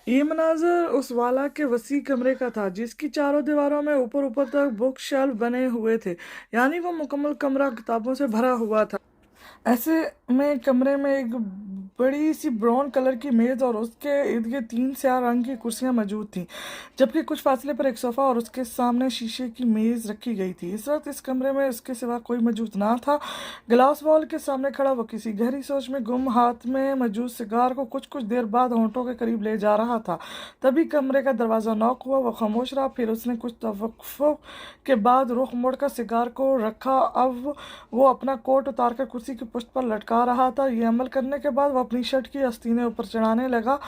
ये मनाज़र उस वाला के वसी कमरे का था जिसकी चारों दीवारों में ऊपर ऊपर तक बुक शेल्फ बने हुए थे, यानी वो मुकम्मल कमरा किताबों से भरा हुआ था। ऐसे में कमरे में एक बड़ी सी ब्राउन कलर की मेज और उसके इर्द गिर्द 3 स्याह रंग की कुर्सियां मौजूद थीं, जबकि कुछ फासले पर एक सोफा और उसके सामने शीशे की मेज रखी गई थी। इस वक्त इस कमरे में उसके सिवा कोई मौजूद ना था। ग्लास वॉल के सामने खड़ा वो किसी गहरी सोच में गुम, हाथ में मौजूद सिगार को कुछ कुछ देर बाद होंठों के करीब ले जा रहा था। तभी कमरे का दरवाज़ा नॉक हुआ। वह खामोश रहा, फिर उसने कुछ तवक्फुर के बाद रुख मोड़कर सिगार को रखा। अब वो अपना कोट उतारकर कुर्सी की पुष्ट पर लटका रहा था। ये अमल करने के बाद वो अपनी शर्ट की आस्तीनें ऊपर चढ़ाने लगा।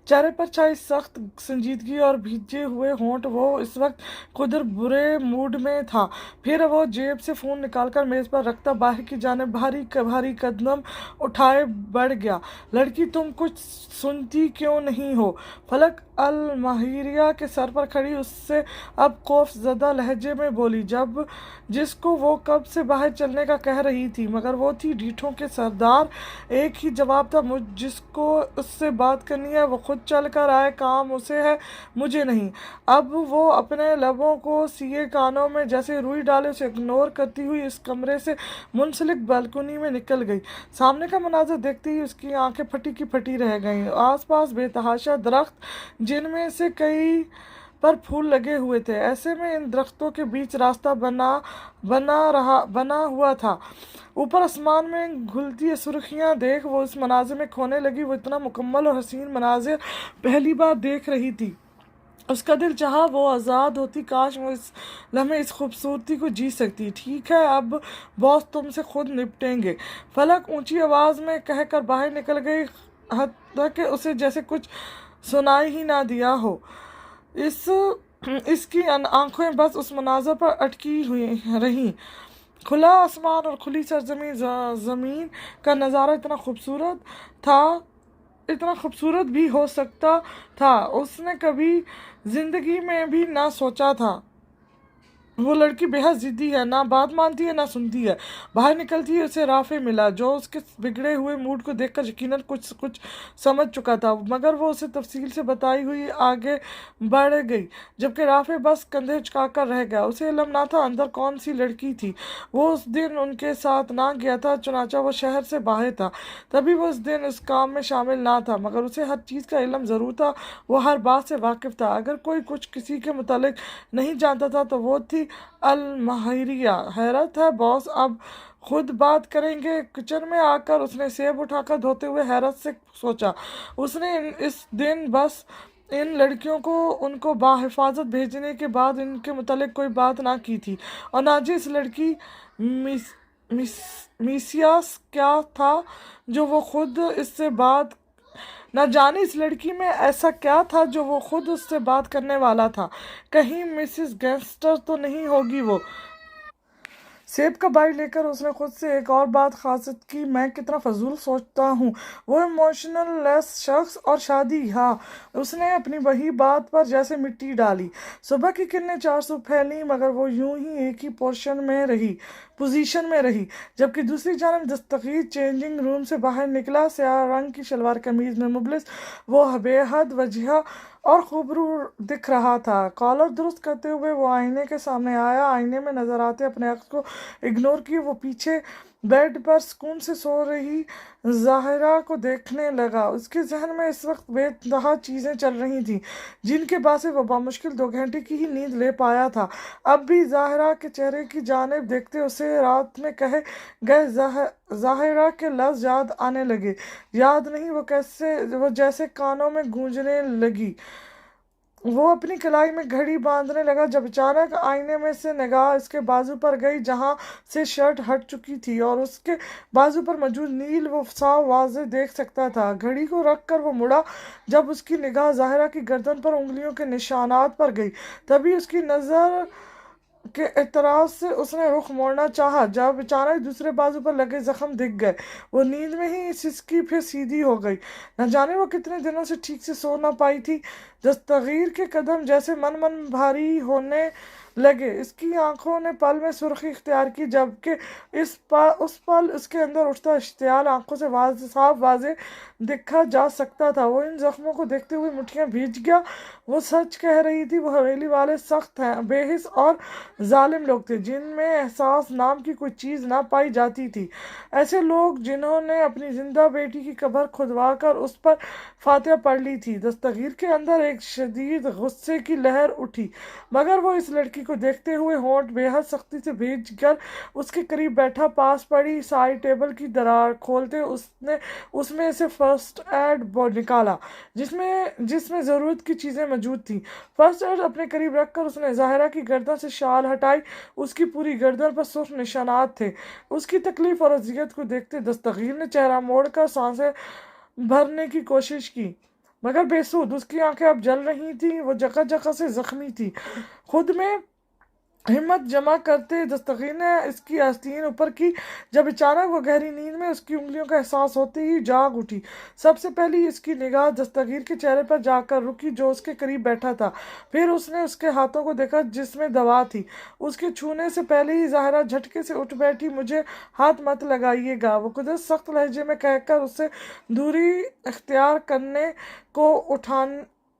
चेहरे पर छाई सख्त संजीदगी और भीजे हुए होंठ, वो इस वक्त खुद बुरे मूड में था। फिर वो जेब से फ़ोन निकालकर मेज़ पर रखता बाहर की जानिब भारी भारी कदम उठाए बढ़ गया। लड़की, तुम कुछ सुनती क्यों नहीं हो? फलक अल माहिरिया के सर पर खड़ी उससे अब खौफ ज़दा लहजे में बोली, जब जिसको वो कब से बाहर चलने का कह रही थी, मगर वो थी ढीठों के सरदार। एक ही जवाब था, मुझ जिसको उससे बात करनी है वो खुद चल कर आए, काम उसे है, मुझे नहीं। अब वो अपने लबों को सिए कानों में जैसे रुई डाले उसे इग्नोर करती हुई इस कमरे से मुंसलिक बालकनी में निकल गई। सामने का मनाजर देखते ही उसकी आंखें फटी की फटी रह गईं। आसपास बेतहाशा दरख्त, जिनमें से कई पर फूल लगे हुए थे। ऐसे में इन दरख्तों के बीच रास्ता बना हुआ था। ऊपर आसमान में घुलती सुर्खियां देख वो इस मनाजिर में खोने लगी। वो इतना मुकम्मल और हसीन मनाजिर पहली बार देख रही थी। उसका दिल चाहा वो आज़ाद होती, काश वो इस लम्हे इस खूबसूरती को जी सकती। ठीक है, अब बॉस तुमसे खुद निपटेंगे, फलक ऊंची आवाज़ में कहकर बाहर निकल गई, हत्ता कि उसे जैसे कुछ सुनाई ही ना दिया हो। इस इसकी आंखें बस उस मनाज़र पर अटकी हुई रहीं। खुला आसमान और खुली सरजमीन, ज़मीन का नज़ारा इतना खूबसूरत भी हो सकता था, उसने कभी ज़िंदगी में भी ना सोचा था। वो लड़की बेहद ज़िद्दी है, ना बात मानती है ना सुनती है। बाहर निकलती है उसे राफे मिला, जो उसके बिगड़े हुए मूड को देखकर यकीनन कुछ कुछ समझ चुका था, मगर वो उसे तफसील से बताई हुई आगे बढ़ गई, जबकि राफे बस कंधे झुकाकर रह गया। उसे इल्म ना था अंदर कौन सी लड़की थी। वो उस दिन उनके साथ ना गया था, चुनाचा वो शहर से बाहर था, तभी वो उस दिन उस काम में शामिल ना था, मगर उसे हर चीज़ का इल्म ज़रूर था। वो हर बात से वाकिफ़ था। अगर कोई कुछ किसी के मुतालिक नहीं जानता था तो वो थी अल माहिरिया। हैरत है बॉस, अब खुद बात करेंगे? किचन में आकर उसने सेब उठाकर धोते हुए हैरत से सोचा। उसने इस दिन बस इन लड़कियों को उनको बाहिफाजत भेजने के बाद इनके मुतालिक कोई बात ना की थी। और नाजी इस लड़की मिस, मिस, मिसियास क्या था जो वो खुद इससे बात न जाने इस लड़की में ऐसा क्या था जो वो खुद उससे बात करने वाला था। कहीं मिसिस गैंगस्टर तो नहीं होगी वो? सेब का बाइट लेकर उसने खुद से एक और बात खासियत की, मैं कितना फजूल सोचता हूँ। वो इमोशनल लेस शख्स और शादी, हाँ। उसने अपनी वही बात पर जैसे मिट्टी डाली। सुबह की किरणें चार सौ फैली, मगर वो यूं ही एक ही पोजीशन में रही। जबकि दूसरी जानब दस्तगीर चेंजिंग रूम से बाहर निकला, स्याह रंग की शलवार कमीज में मुबलिस वो बेहद वजिहा और खूबरू दिख रहा था। कॉलर दुरुस्त करते हुए वो आईने के सामने आया। आईने में नजर आते अपने अक्स को इग्नोर किए वो पीछे बेड पर सुकून से सो रही ज़ाहिरा को देखने लगा। उसके जहन में इस वक्त बेतहा चीज़ें चल रही थीं, जिनके बाद से वो बामुश्किल 2 घंटे की ही नींद ले पाया था। अब भी ज़ाहिरा के चेहरे की जानिब देखते उसे रात में कहे गए ज़ाहिरा के लफ्ज़ याद आने लगे। याद नहीं, वो जैसे कानों में गूंजने लगी। वो अपनी कलाई में घड़ी बांधने लगा जब अचानक आईने में से निगाह इसके बाजू पर गई, जहां से शर्ट हट चुकी थी और उसके बाजू पर मौजूद नील वो साफ वाज़ेह देख सकता था। घड़ी को रख कर वो मुड़ा। जब उसकी निगाह ज़ाहिरा की गर्दन पर उंगलियों के निशानात पर गई, तभी उसकी नज़र के एतराज से उसने रुख मोड़ना चाहा, जब अचानक दूसरे बाजू पर लगे जख्म दिख गए। वो नींद में ही सिसकी फिर सीधी हो गई। न जाने वो कितने दिनों से ठीक से सो ना पाई थी। दस्तगीर के कदम जैसे मन मन भारी होने لگے۔ اس کی آنکھوں نے پل میں سرخی اختیار کی، جبکہ اس پل اس کے اندر اٹھتا اشتعال آنکھوں سے صاف واضح دیکھا جا سکتا تھا۔ وہ ان زخموں کو دیکھتے ہوئے مٹھیاں بھیج گیا۔ وہ سچ کہہ رہی تھی، وہ حویلی والے سخت ہیں، بے حس اور ظالم لوگ تھے، جن میں احساس نام کی کوئی چیز نہ پائی جاتی تھی۔ ایسے لوگ جنہوں نے اپنی زندہ بیٹی کی قبر کھدوا کر اس پر فاتحہ پڑھ لی تھی۔ دستگیر کے اندر ایک شدید غصے کی لہر اٹھی، مگر وہ اس لڑکی کو دیکھتے ہوئے ہونٹ بے حد سختی سے بھیج کر اس کے قریب بیٹھا۔ پاس پڑی سائڈ ٹیبل کی درار کھولتے اس نے اس میں سے فرسٹ ایڈ نکالا، جس میں ضرورت کی چیزیں موجود تھیں۔ فرسٹ ایڈ اپنے قریب رکھ کر اس نے ظاہرہ کی گردن سے شال ہٹائی۔ اس کی پوری گردن پر سرخ نشانات تھے۔ اس کی تکلیف اور اذیت کو دیکھتے دستگیر نے چہرہ موڑ کر سانسیں بھرنے کی کوشش کی، مگر بے سود۔ اس کی آنکھیں اب جل رہی تھیں، وہ جگہ جگہ سے زخمی تھی۔ خود میں ہمت جمع کرتے دستگیر نے اس کی آستین اوپر کی، جب اچانک وہ گہری نیند میں اس کی انگلیوں کا احساس ہوتے ہی جاگ اٹھی۔ سب سے پہلی اس کی نگاہ دستگیر کے چہرے پر جا کر رکی، جو اس کے قریب بیٹھا تھا۔ پھر اس نے اس کے ہاتھوں کو دیکھا جس میں دوا تھی۔ اس کے چھونے سے پہلے ہی ظاہرہ جھٹکے سے اٹھ بیٹھی۔ مجھے ہاتھ مت لگائیے گا، وہ قدرت سخت لہجے میں کہہ کر اس سے دوری اختیار کرنے کو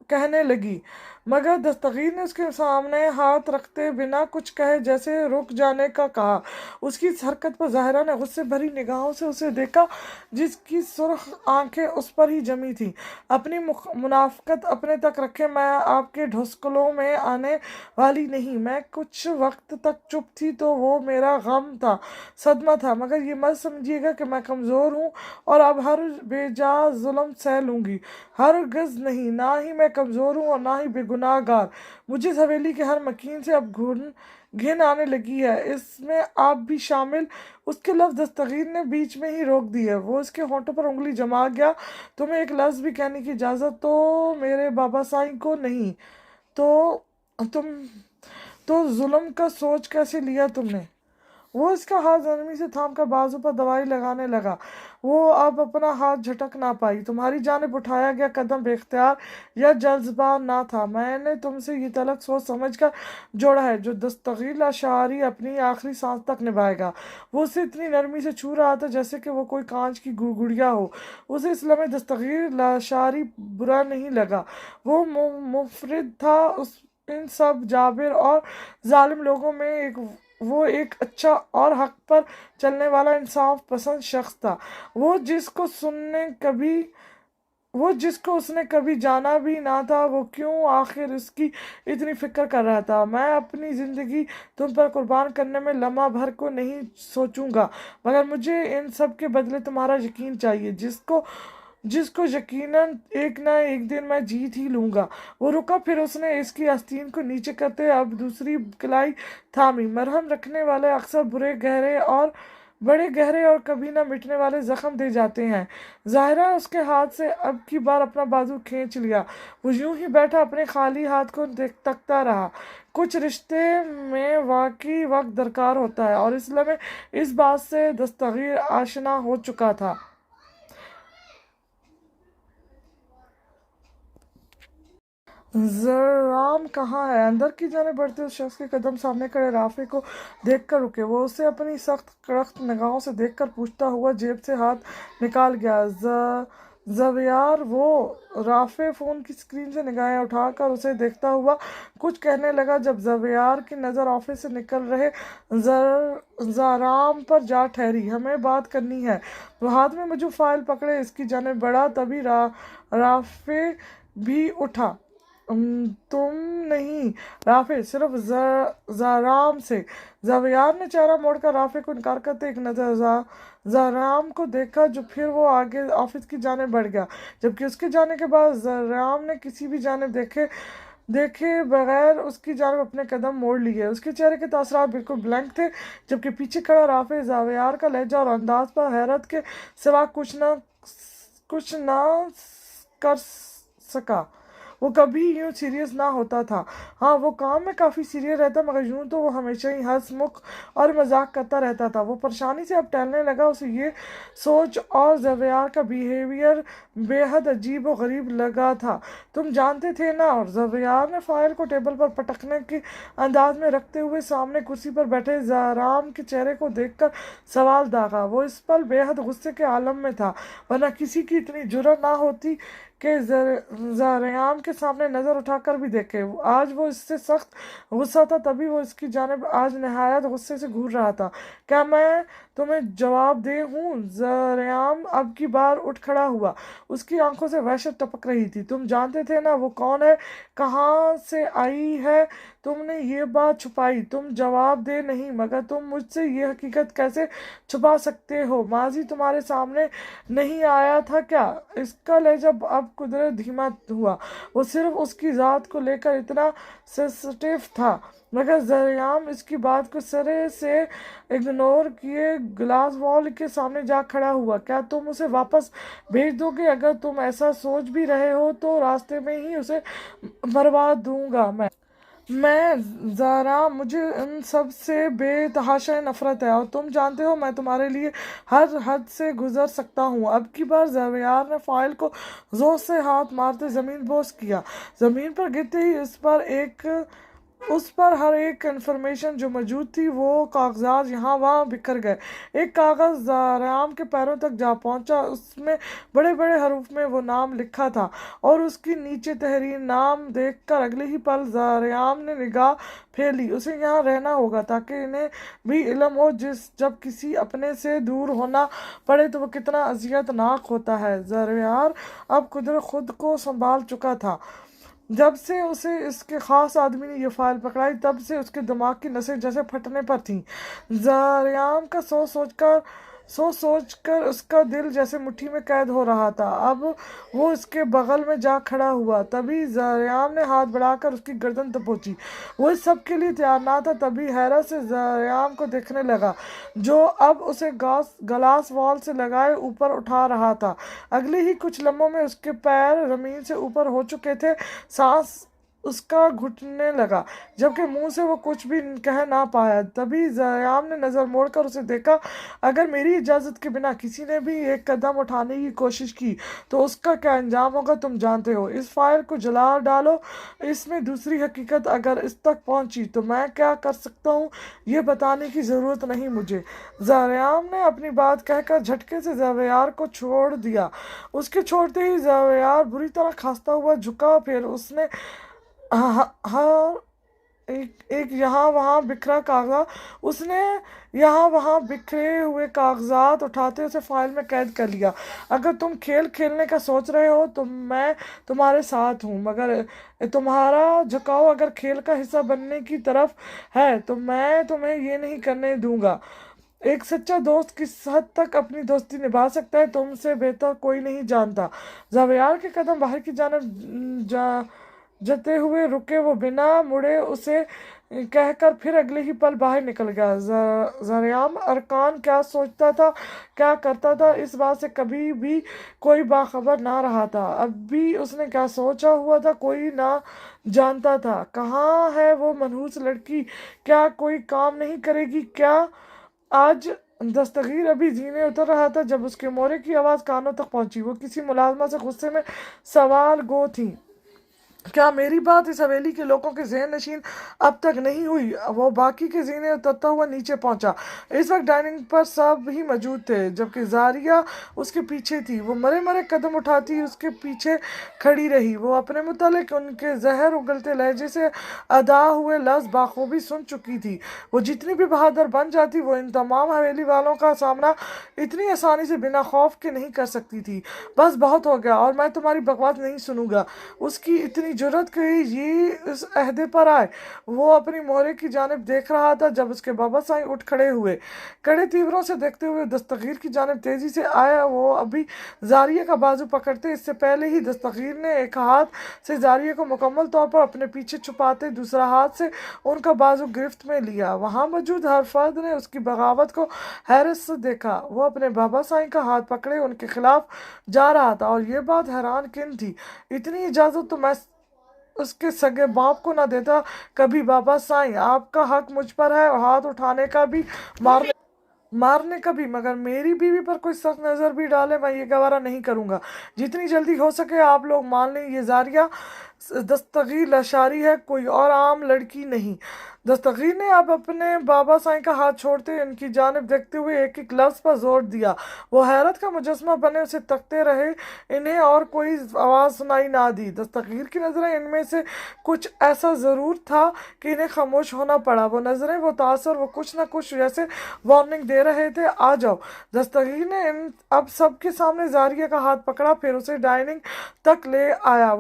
کہنے لگی، مگر دستگیر نے اس کے سامنے ہاتھ رکھتے بنا کچھ کہے جیسے رک جانے کا کہا۔ اس کی اس حرکت پر ظاہرہ نے غصے بھری نگاہوں سے اسے دیکھا، جس کی سرخ آنکھیں اس پر ہی جمی تھیں۔ اپنی منافقت اپنے تک رکھیں، میں آپ کے ڈھسکلوں میں آنے والی نہیں۔ میں کچھ وقت تک چپ تھی تو وہ میرا غم تھا، صدمہ تھا، مگر یہ مت سمجھیے گا کہ میں کمزور ہوں اور اب ہر بے جا ظلم سہ لوں گی۔ ہرگز نہیں، نہ ہی میں کمزور ہوں اور نہ ہی بے گناہ گار۔ مجھے اس حویلی کے ہر مکین سے اب گھن آنے لگی ہے، اس میں آپ بھی شامل۔ اس کے لفظ دستگیر نے بیچ میں ہی روک دیے۔ وہ اس کے ہونٹوں پر انگلی جما گیا۔ تمہیں ایک لفظ بھی کہنے کی اجازت تو میرے بابا سائیں کو نہیں، تو ظلم کا سوچ کیسے لیا تم نے؟ وہ اس کا ہاتھ نرمی سے تھام کر بازو پر دوائی لگانے لگا۔ وہ اب اپنا ہاتھ جھٹک نہ پائی۔ تمہاری جانب اٹھایا گیا قدم بے اختیار یا جذبہ نہ تھا، میں نے تم سے یہ تعلق سوچ سمجھ کر جوڑا ہے، جو دستگیر لاشعوری اپنی آخری سانس تک نبھائے گا۔ وہ اسے اتنی نرمی سے چھو رہا تھا جیسے کہ وہ کوئی کانچ کی گڑیا ہو۔ اسے اس لمحے دستگیر لاشعوری برا نہیں لگا، وہ منفرد تھا ان سب جابر اور ظالم لوگوں میں۔ وہ ایک اچھا اور حق پر چلنے والا انصاف پسند شخص تھا، وہ جس کو اس نے کبھی جانا بھی نہ تھا۔ وہ کیوں آخر اس کی اتنی فکر کر رہا تھا؟ میں اپنی زندگی تم پر قربان کرنے میں لمحہ بھر کو نہیں سوچوں گا، مگر مجھے ان سب کے بدلے تمہارا یقین چاہیے، جس کو یقیناً ایک نہ ایک دن میں جیت ہی لوں گا۔ وہ رکا، پھر اس نے اس کی آستین کو نیچے کرتے اب دوسری کلائی تھامی۔ مرہم رکھنے والے اکثر بڑے گہرے اور کبھی نہ مٹنے والے زخم دے جاتے ہیں۔ ظاہرہ اس کے ہاتھ سے اب کی بار اپنا بازو کھینچ لیا۔ وہ یوں ہی بیٹھا اپنے خالی ہاتھ کو تکتا رہا۔ کچھ رشتے میں واقعی وقت درکار ہوتا ہے، اور اس لمحے اس بات سے دستگیر آشنا ہو چکا تھا۔ زرام کہاں ہے؟ اندر کی جانب بڑھتے اس شخص کے قدم سامنے کھڑے رافع کو دیکھ کر رکے۔ وہ اسے اپنی سخت کڑک نگاہوں سے دیکھ کر پوچھتا ہوا جیب سے ہاتھ نکال گیا۔ زویار وہ رافع فون کی اسکرین سے نگاہیں اٹھا کر اسے دیکھتا ہوا کچھ کہنے لگا، جب زویار کی نظر آفس سے نکل رہے زارام پر جا ٹھہری۔ ہمیں بات کرنی ہے۔ وہ ہاتھ میں موجود فائل پکڑے اس کی جانب بڑھا، تبھی رافع بھی اٹھا۔ تم نہیں رافع، صرف زارام سے۔ زویار نے چہرہ موڑ کر رافع کو انکار کرتے ایک نظر زارام کو دیکھا، جو پھر وہ آگے آفس کی جانب بڑھ گیا، جبکہ اس کے جانے کے بعد زارام نے کسی بھی جانب دیکھے بغیر اس کی جانب اپنے قدم موڑ لیے۔ اس کے چہرے کے تاثرات بالکل بلینک تھے، جبکہ پیچھے کھڑا رافع زویار کا لہجہ اور انداز پر حیرت کے سوا کچھ نہ کر سکا۔ وہ کبھی یوں سیریس نہ ہوتا تھا۔ ہاں وہ کام میں کافی سیریس رہتا، مگر یوں تو وہ ہمیشہ ہی ہنس مکھ اور مذاق کرتا رہتا تھا۔ وہ پریشانی سے اب ٹہلنے لگا، اسے یہ سوچ اور زویار کا بیہیویئر بے حد عجیب و غریب لگا تھا۔ تم جانتے تھے نا؟ اور زویار نے فائل کو ٹیبل پر پٹکنے کے انداز میں رکھتے ہوئے سامنے کرسی پر بیٹھے زارام کے چہرے کو دیکھ کر سوال داغا۔ وہ اس پل بے حد غصے کے عالم میں تھا، ورنہ کسی کی اتنی جرأت نہ ہوتی کہ زارام کے سامنے نظر اٹھا کر بھی دیکھے۔ آج وہ اس سے سخت غصہ تھا، تبھی وہ اس کی جانب آج نہایت غصے سے گھور رہا تھا۔ کیا میں تمہیں جواب دہ ہوں؟ زارام اب کی بار اٹھ کھڑا ہوا، اس کی آنکھوں سے وحشت ٹپک رہی تھی۔ تم جانتے تھے نا وہ کون ہے، کہاں سے آئی ہے؟ تم نے یہ بات چھپائی، تم جواب دہ نہیں، مگر تم مجھ سے یہ حقیقت کیسے چھپا سکتے ہو؟ ماضی تمہارے سامنے نہیں آیا تھا کیا؟ اس کا لہجہ اب قدرت دھیما ہوا، وہ صرف اس کی ذات کو لے کر اتنا سینسٹیو تھا۔ مگر زارام اس کی بات کو سرے سے اگنور کیے گلاس وال کے سامنے جا کھڑا ہوا۔ کیا تم اسے واپس بھیج دو گے؟ اگر تم ایسا سوچ بھی رہے ہو تو راستے میں ہی اسے مروا دوں گا میں زارام، مجھے ان سب سے بے تحاشا نفرت ہے، اور تم جانتے ہو میں تمہارے لیے ہر حد سے گزر سکتا ہوں۔ اب کی بار زویار نے فائل کو زور سے ہاتھ مارتے زمین بوس کیا۔ زمین پر گرتے ہی اس پر ہر ایک انفارمیشن جو موجود تھی، وہ کاغذات یہاں وہاں بکھر گئے۔ ایک کاغذ زارام کے پیروں تک جا پہنچا، اس میں بڑے بڑے حروف میں وہ نام لکھا تھا، اور اس کی نیچے تحریر نام دیکھ کر اگلے ہی پل زارام نے نگاہ پھیلی۔ اسے یہاں رہنا ہوگا تاکہ انہیں بھی علم ہو جب کسی اپنے سے دور ہونا پڑے تو وہ کتنا اذیت ناک ہوتا ہے۔ زویار اب قدرت خود کو سنبھال چکا تھا۔ جب سے اسے اس کے خاص آدمی نے یہ فائل پکڑائی، تب سے اس کے دماغ کی نسیں جیسے پھٹنے پر تھیں۔ زارام کا سوچ سوچ کر اس کا دل جیسے مٹھی میں قید ہو رہا تھا۔ اب وہ اس کے بغل میں جا کھڑا ہوا، تبھی زارام نے ہاتھ بڑھا کر اس کی گردن دبوچی۔ وہ اس سب کے لیے تیار نہ تھا، تبھی حیرت سے زارام کو دیکھنے لگا، جو اب اسے گلاس وال سے لگائے اوپر اٹھا رہا تھا۔ اگلے ہی کچھ لمحوں میں اس کے پیر زمین سے اوپر ہو چکے تھے، سانس اس کا گھٹنے لگا، جبکہ منہ سے وہ کچھ بھی کہہ نہ پایا۔ تبھی زارام نے نظر موڑ کر اسے دیکھا۔ اگر میری اجازت کے بنا کسی نے بھی ایک قدم اٹھانے کی کوشش کی تو اس کا کیا انجام ہوگا تم جانتے ہو۔ اس فائل کو جلا ڈالو، اس میں دوسری حقیقت اگر اس تک پہنچی تو میں کیا کر سکتا ہوں یہ بتانے کی ضرورت نہیں مجھے۔ زارام نے اپنی بات کہہ کر جھٹکے سے زویار کو چھوڑ دیا۔ اس کے چھوڑتے ہی زویار بری طرح کھانستا ہوا جھکا، پھر اس نے ہر ایک یہاں وہاں بکھرے ہوئے کاغذات اٹھاتے اسے فائل میں قید کر لیا۔ اگر تم کھیل کھیلنے کا سوچ رہے ہو تو میں تمہارے ساتھ ہوں، مگر تمہارا جھکاؤ اگر کھیل کا حصہ بننے کی طرف ہے تو میں تمہیں یہ نہیں کرنے دوں گا۔ ایک سچا دوست کس حد تک اپنی دوستی نبھا سکتا ہے تم سے بہتر کوئی نہیں جانتا۔ زویار کے قدم باہر کی جانب جاتے ہوئے رکے، وہ بنا مڑے اسے کہہ کر پھر اگلے ہی پل باہر نکل گیا۔ زارام ارکان کیا سوچتا تھا، کیا کرتا تھا، اس بات سے کبھی بھی کوئی باخبر نہ رہا تھا۔ اب بھی اس نے کیا سوچا ہوا تھا کوئی نہ جانتا تھا۔ کہاں ہے وہ منحوس لڑکی؟ کیا کوئی کام نہیں کرے گی کیا؟ آج دستگیر ابھی زینے اتر رہا تھا جب اس کے مورے کی آواز کانوں تک پہنچی۔ وہ کسی ملازمہ سے غصے میں سوال گو تھی۔ کیا میری بات اس حویلی کے لوگوں کے ذہن نشین اب تک نہیں ہوئی؟ وہ باقی کے زینے اترتا ہوا نیچے پہنچا۔ اس وقت ڈائننگ پر سب ہی موجود تھے، جبکہ زاریہ اس کے پیچھے تھی۔ وہ مرے مرے قدم اٹھاتی اس کے پیچھے کھڑی رہی۔ وہ اپنے متعلق ان کے زہر اگلتے لہجے سے ادا ہوئے لفظ بخوبی سن چکی تھی۔ وہ جتنی بھی بہادر بن جاتی، وہ ان تمام حویلی والوں کا سامنا اتنی آسانی سے بنا خوف کے نہیں کر سکتی تھی۔ بس بہت ہو گیا، اور میں تمہاری بکواس نہیں سنوں گا۔ اس کی اتنی جرأت کہ یہ اس عہدے پر آئے۔ وہ اپنی مورے کی جانب دیکھ رہا تھا جب اس کے بابا سائیں اٹھ کھڑے ہوئے۔ کڑے تیوروں سے دیکھتے ہوئے دستگیر کی جانب تیزی سے آیا۔ وہ ابھی زاریہ کا بازو پکڑتے، اس سے پہلے ہی دستگیر نے ایک ہاتھ سے زاریہ کو مکمل طور پر اپنے پیچھے چھپاتے دوسرا ہاتھ سے ان کا بازو گرفت میں لیا۔ وہاں موجود ہر فرد نے اس کی بغاوت کو حیرت سے دیکھا۔ وہ اپنے بابا سائیں کا ہاتھ پکڑے ان کے خلاف جا رہا تھا، اور یہ بات حیران کن تھی۔ اتنی اجازت تو میں اس کے سگے باپ کو نہ دیتا کبھی بابا سائیں آپ کا حق مجھ پر ہے اور ہاتھ اٹھانے کا بھی مارنے کا بھی، مگر میری بیوی پر کوئی سخت نظر بھی ڈالے میں یہ گوارا نہیں کروں گا۔ جتنی جلدی ہو سکے آپ لوگ مان لیں یہ زاریہ دستگیر لاشاری ہے، کوئی اور عام لڑکی نہیں۔ دستگیر نے اب اپنے بابا سائیں کا ہاتھ چھوڑتے ان کی جانب دیکھتے ہوئے ایک ایک لفظ پر زور دیا۔ وہ حیرت کا مجسمہ بنے اسے تکتے رہے، انہیں اور کوئی آواز سنائی نہ دی۔ دستگیر کی نظریں ان میں سے کچھ ایسا ضرور تھا کہ انہیں خاموش ہونا پڑا۔ وہ نظریں، وہ تاثر، وہ کچھ نہ کچھ جیسے وارننگ دے رہے تھے، آ جاؤ۔ دستگیر نے اب سب کے سامنے زاریہ کا ہاتھ پکڑا، پھر اسے ڈائننگ تک لے آیا۔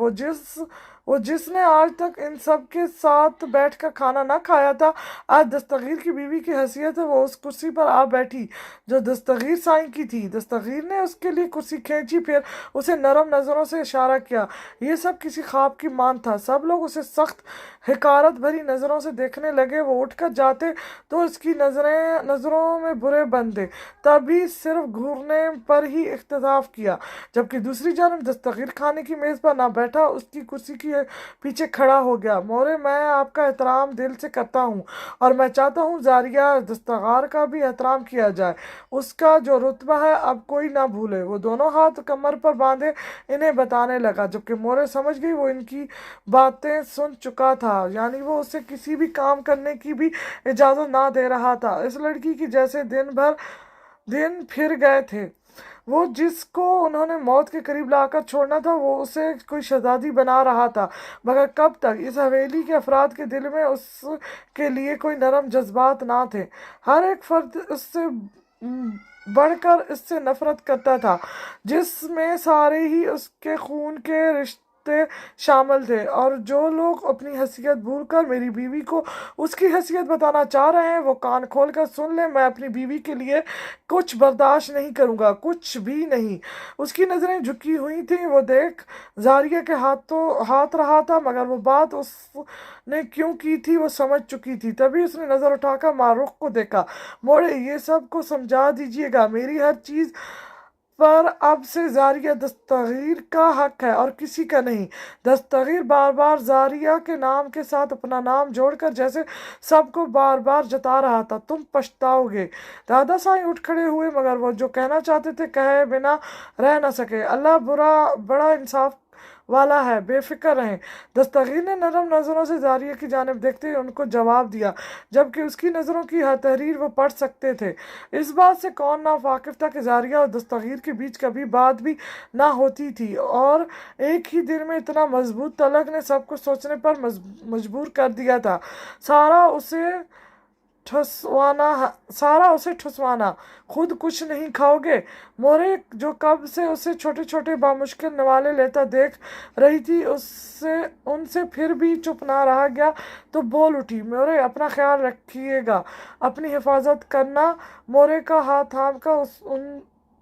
وہ جس نے آج تک ان سب کے ساتھ بیٹھ کر کھانا نہ کھایا تھا، آج دستگیر کی بیوی کی حیثیت ہے وہ اس کرسی پر آ بیٹھی جو دستگیر سائیں کی تھی۔ دستگیر نے اس کے لیے کرسی کھینچی، پھر اسے نرم نظروں سے اشارہ کیا۔ یہ سب کسی خواب کی مانند تھا۔ سب لوگ اسے سخت حقارت بھری نظروں سے دیکھنے لگے۔ وہ اٹھ کر جاتے تو اس کی نظروں میں برے بندے، تبھی صرف گھورنے پر ہی اکتفا کیا، جبکہ دوسری جانب دستگیر کھانے کی میز پر نہ بیٹھا، اس کی کرسی کے پیچھے کھڑا ہو گیا۔ مورے، میں آپ کا احترام دل سے کرتا ہوں اور میں چاہتا ہوں زاریہ دستگیر کا بھی احترام کیا جائے، اس کا جو رتبہ ہے اب کوئی نہ بھولے۔ وہ دونوں ہاتھ کمر پر باندھے انہیں بتانے لگا، جبکہ مورے سمجھ گئی وہ ان کی باتیں سن چکا تھا، یعنی وہ اسے کسی بھی کام کرنے کی بھی اجازت نہ دے رہا تھا۔ اس لڑکی کی جیسے دن پھر گئے تھے۔ وہ جس کو انہوں نے موت کے قریب لا کر چھوڑنا تھا، وہ اسے کوئی شہزادی بنا رہا تھا، مگر کب تک؟ اس حویلی کے افراد کے دل میں اس کے لیے کوئی نرم جذبات نہ تھے۔ ہر ایک فرد اس سے بڑھ کر اس سے نفرت کرتا تھا، جس میں سارے ہی اس کے خون کے رشتے شامل تھے۔ اور جو لوگ اپنی حیثیت بھول کر میری بیوی کو اس کی حیثیت بتانا چاہ رہے ہیں، وہ کان کھول کر سن لیں، میں اپنی بیوی کے لیے کچھ برداشت نہیں کروں گا، کچھ بھی نہیں۔ اس کی نظریں جھکی ہوئی تھیں، وہ دیکھ زاریہ کے ہاتھ رہا تھا، مگر وہ بات اس نے کیوں کی تھی وہ سمجھ چکی تھی۔ تبھی اس نے نظر اٹھا کر مارخ کو دیکھا۔ موڑے، یہ سب کو سمجھا دیجیے گا، میری ہر چیز پر اب سے زاریہ دستگیر کا حق ہے اور کسی کا نہیں۔ دستگیر بار بار زاریہ کے نام کے ساتھ اپنا نام جوڑ کر جیسے سب کو بار بار جتا رہا تھا، تم پچھتاؤ گے۔ دادا سائیں اٹھ کھڑے ہوئے، مگر وہ جو کہنا چاہتے تھے کہے بنا رہ نہ سکے۔ اللہ بڑا انصاف والا ہے، بے فکر رہیں۔ دستگیر نے نرم نظروں سے زاریہ کی جانب دیکھتے ہوئے ان کو جواب دیا، جبکہ اس کی نظروں کی تحریر وہ پڑھ سکتے تھے۔ اس بات سے کون نا واقف تھا کہ زاریہ اور دستگیر کے بیچ کبھی بات بھی نہ ہوتی تھی، اور ایک ہی دن میں اتنا مضبوط تعلق نے سب کو سوچنے پر مجبور کر دیا تھا۔ سارا اسے ٹھسوانا۔ خود کچھ نہیں کھاؤ گے؟ مورے، جو کب سے اسے چھوٹے چھوٹے بامشکل نوالے لیتا دیکھ رہی تھی، ان سے پھر بھی چپ نہ رہا گیا تو بول اٹھی، مورے اپنا خیال رکھیے گا، اپنی حفاظت کرنا۔ مورے کا ہاتھ تھام کر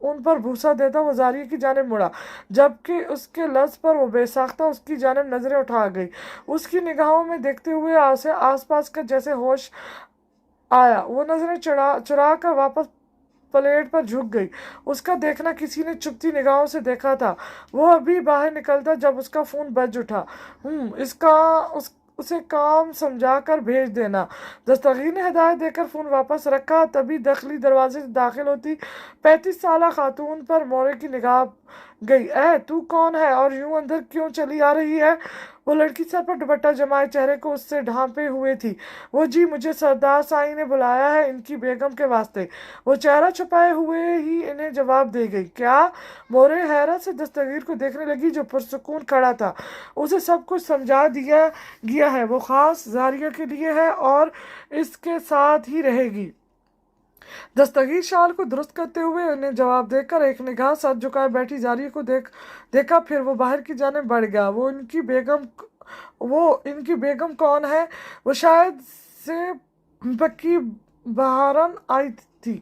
ان پر بوسہ دیتا وہ زاریہ کی جانب مڑا، جبکہ اس کے لفظ پر وہ بے ساختہ اس کی جانب نظریں اٹھا گئی۔ اس کی نگاہوں میں دیکھتے ہوئے اسے آس پاس کا جیسے ہوش آیا۔ وہ نظریں چرا کر واپس پلیٹ پر جھک گئی۔ اس کا دیکھنا کسی نے چپتی نگاہوں سے دیکھا تھا۔ وہ ابھی باہر نکلتا جب اس کا فون بج اٹھا۔ اسے کام سمجھا کر بھیج دینا۔ دستگیر نے ہدایت دے کر فون واپس رکھا، تبھی داخلی دروازے سے داخل ہوتی 35 سالہ خاتون پر مورے کی نگاہ گئی۔ تو کون ہے اور یوں اندر کیوں چلی آ رہی ہے؟ وہ لڑکی سر پر دوپٹہ جمائے چہرے کو اس سے ڈھانپے ہوئے تھی۔ وہ جی، مجھے سردار سائیں نے بلایا ہے ان کی بیگم کے واسطے۔ وہ چہرہ چھپائے ہوئے ہی انہیں جواب دے گئی۔ کیا؟ مورے حیرت سے دستگیر کو دیکھنے لگی جو پرسکون کھڑا تھا۔ اسے سب کچھ سمجھا دیا گیا ہے، وہ خاص زاریہ کے لیے ہے اور اس کے ساتھ ہی رہے گی۔ دستگیر شال کو درست کرتے ہوئے انہیں جواب دے کر ایک نگاہ سر جھکائے بیٹھی زاریہ کو دیکھا، پھر وہ باہر کی جانب بڑھ گیا۔ وہ ان کی بیگم کون ہے؟ وہ شاید سے پکی بہارن آئی تھی۔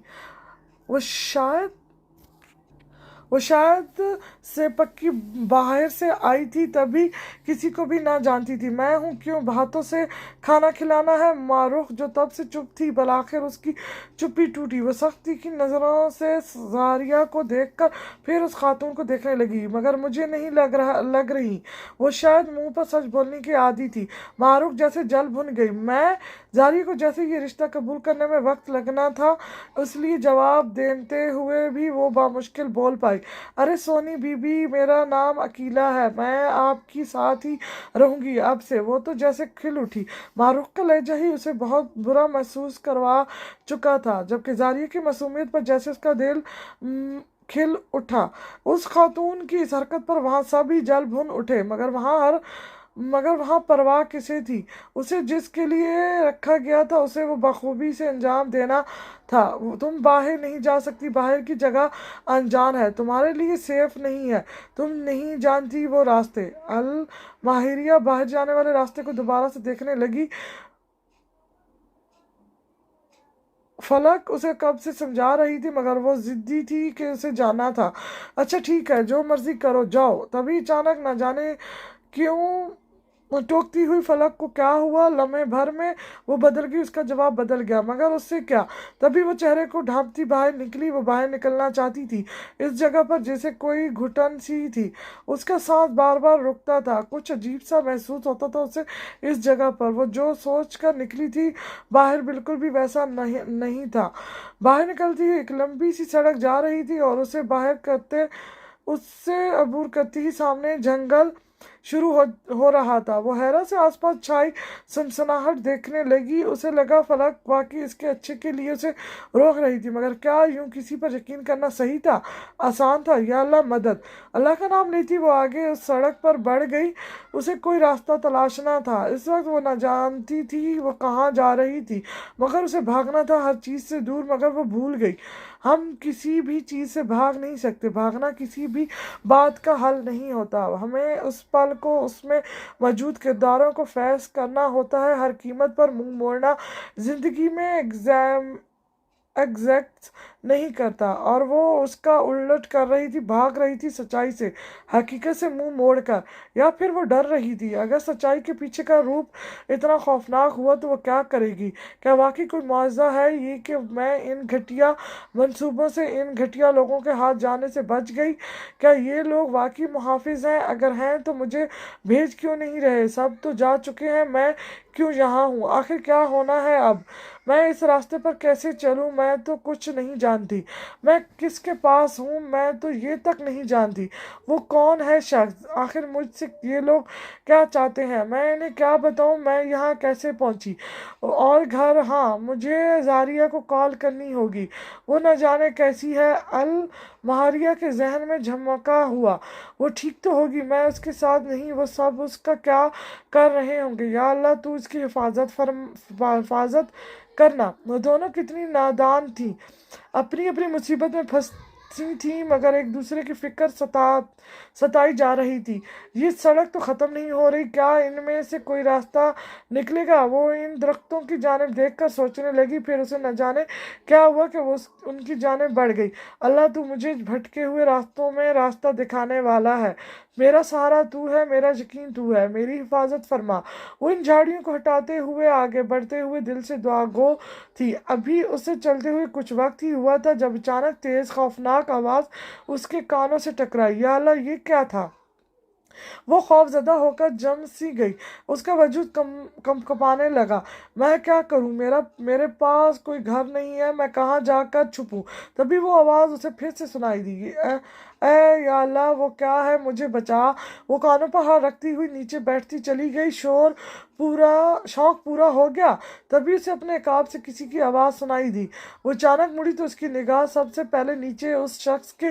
وہ شاید سے پکی باہر سے آئی تھی، تبھی کسی کو بھی نہ جانتی تھی۔ میں ہوں کیوں ہاتھوں سے کھانا کھلانا ہے؟ ماروخ جو تب سے چپ تھی، بالآخر اس کی چپی ٹوٹی۔ وہ سخت تیکھی نظروں سے زاریہ کو دیکھ کر پھر اس خاتون کو دیکھنے لگی۔ مگر مجھے نہیں لگ رہی۔ وہ شاید منہ پر سچ بولنے کی عادی تھی۔ ماروخ جیسے جل بھن گئی۔ میں زاریہ کو جیسے یہ رشتہ قبول کرنے میں وقت لگنا تھا، اس لیے جواب دیتے ہوئے بھی وہ بامشکل بول پائی، ارے سونی بی بی، میرا نام عقیلہ ہے، میں آپ کی ساتھ ہی رہوں گی اب سے۔ وہ تو جیسے کھل اٹھی۔ ماروخ کا لہجہ ہی اسے بہت برا محسوس کروا چکا تھا، جبکہ زاریہ کی معصومیت پر جیسے اس کا دل کھل اٹھا۔ اس خاتون کی اس حرکت پر وہاں سب ہی جل بھن اٹھے، مگر وہاں پرواہ کسے تھی؟ اسے جس کے لیے رکھا گیا تھا اسے وہ بخوبی سے انجام دینا تھا۔ تم باہر نہیں جا سکتی، باہر کی جگہ انجان ہے، تمہارے لیے سیف نہیں ہے، تم نہیں جانتی وہ راستے۔ الماہریہ باہر جانے والے راستے کو دوبارہ سے دیکھنے لگی۔ فلک اسے کب سے سمجھا رہی تھی، مگر وہ ضدی تھی کہ اسے جانا تھا۔ اچھا ٹھیک ہے، جو مرضی کرو، جاؤ۔ تبھی اچانک نہ جانے کیوں ٹوکتی ہوئی فلک کو کیا ہوا، لمحے بھر میں وہ بدل گئی، اس کا جواب بدل گیا، مگر اس سے کیا؟ تبھی وہ چہرے کو ڈھانپتی باہر نکلی۔ وہ باہر نکلنا چاہتی تھی، اس جگہ پر جیسے کوئی گھٹن سی تھی، اس کا سانس بار بار رکتا تھا، کچھ عجیب سا محسوس ہوتا تھا اسے اس جگہ پر۔ وہ جو سوچ کر نکلی تھی باہر بالکل بھی ویسا نہیں تھا۔ باہر نکلتی ہوئی ایک لمبی سی سڑک جا رہی تھی اور اس سے عبور کرتی ہی سامنے جنگل شروع ہو رہا تھا۔ وہ حیرت سے آس پاس چھائی سنسناہٹ دیکھنے لگی۔ اسے لگا فلک واقعی اس کے اچھے کے لیے اسے روک رہی تھی، مگر کیا یوں کسی پر یقین کرنا صحیح تھا، آسان تھا؟ یا اللہ مدد! اللہ کا نام لیتی وہ آگے اس سڑک پر بڑھ گئی۔ اسے کوئی راستہ تلاشنا تھا۔ اس وقت وہ نہ جانتی تھی وہ کہاں جا رہی تھی، مگر اسے بھاگنا تھا ہر چیز سے دور۔ مگر وہ بھول گئی، ہم کسی بھی چیز سے بھاگ نہیں سکتے، بھاگنا کسی بھی بات کا حل نہیں ہوتا۔ ہمیں اس پل کو، اس میں موجود کرداروں کو فیس کرنا ہوتا ہے، ہر قیمت پر منہ موڑنا زندگی میں ایگزسٹ نہیں کرتا۔ اور وہ اس کا الٹ کر رہی تھی، بھاگ رہی تھی سچائی سے، حقیقت سے منہ موڑ کر۔ یا پھر وہ ڈر رہی تھی، اگر سچائی کے پیچھے کا روپ اتنا خوفناک ہوا تو وہ کیا کرے گی؟ کیا واقعی کوئی معجزہ ہے یہ کہ میں ان گھٹیا منصوبوں سے، ان گھٹیا لوگوں کے ہاتھ جانے سے بچ گئی؟ کیا یہ لوگ واقعی محافظ ہیں؟ اگر ہیں تو مجھے بھیج کیوں نہیں رہے؟ سب تو جا چکے ہیں، میں کیوں یہاں ہوں؟ آخر کیا ہونا ہے اب؟ میں اس راستے پر کیسے چلوں؟ میں تو کچھ نہیں جانتی۔ میں کس کے پاس ہوں؟ میں تو یہ تک نہیں جانتی۔ وہ کون ہے شخص؟ آخر مجھ سے یہ لوگ کیا چاہتے ہیں؟ میں انہیں کیا بتاؤں؟ میں یہاں کیسے پہنچی؟ اور گھر، ہاں مجھے زاریہ کو کال کرنی ہوگی، وہ نہ جانے کیسی ہے۔ الماہریہ کے ذہن میں جھمکا ہوا، وہ ٹھیک تو ہوگی، میں اس کے ساتھ نہیں، وہ سب اس کا کیا کر رہے ہوں گے؟ یا اللہ تو اس کی حفاظت کرنا۔ وہ دونوں کتنی نادان تھیں، اپنی اپنی مصیبت میں پھنسی تھیں، مگر ایک دوسرے کی فکر ستائی جا رہی تھی۔ یہ سڑک تو ختم نہیں ہو رہی، کیا ان میں سے کوئی راستہ نکلے گا؟ وہ ان درختوں کی جانب دیکھ کر سوچنے لگی، پھر اسے نہ جانے کیا ہوا کہ وہ ان کی جانب بڑھ گئی۔ اللہ تو مجھے بھٹکے ہوئے راستوں میں راستہ دکھانے والا ہے، میرا سہارا تو ہے، میرا یقین تو ہے، میری حفاظت فرما۔ وہ ان جھاڑیوں کو ہٹاتے ہوئے آگے بڑھتے ہوئے دل سے دعا گو تھی۔ ابھی اسے چلتے ہوئے کچھ وقت ہی ہوا تھا جب اچانک تیز خوفناک آواز اس کے کانوں سے ٹکرائی۔ یا اللہ یہ کیا تھا؟ وہ خوف زدہ ہو کر جم سی گئی، اس کا وجود کپانے لگا۔ میں کیا کروں؟ میرے پاس کوئی گھر نہیں ہے، میں کہاں جا کر چھپوں؟ تبھی وہ آواز اسے پھر سے سنائی دی، اے یا اللہ وہ کیا ہے؟ مجھے بچا۔ وہ کانوں پر ہاتھ رکھتی ہوئی نیچے بیٹھتی چلی گئی۔ شوق پورا ہو گیا، تبھی اسے اپنے عقاب سے کسی کی آواز سنائی دی۔ وہ اچانک مڑی تو اس کی نگاہ سب سے پہلے نیچے اس شخص کے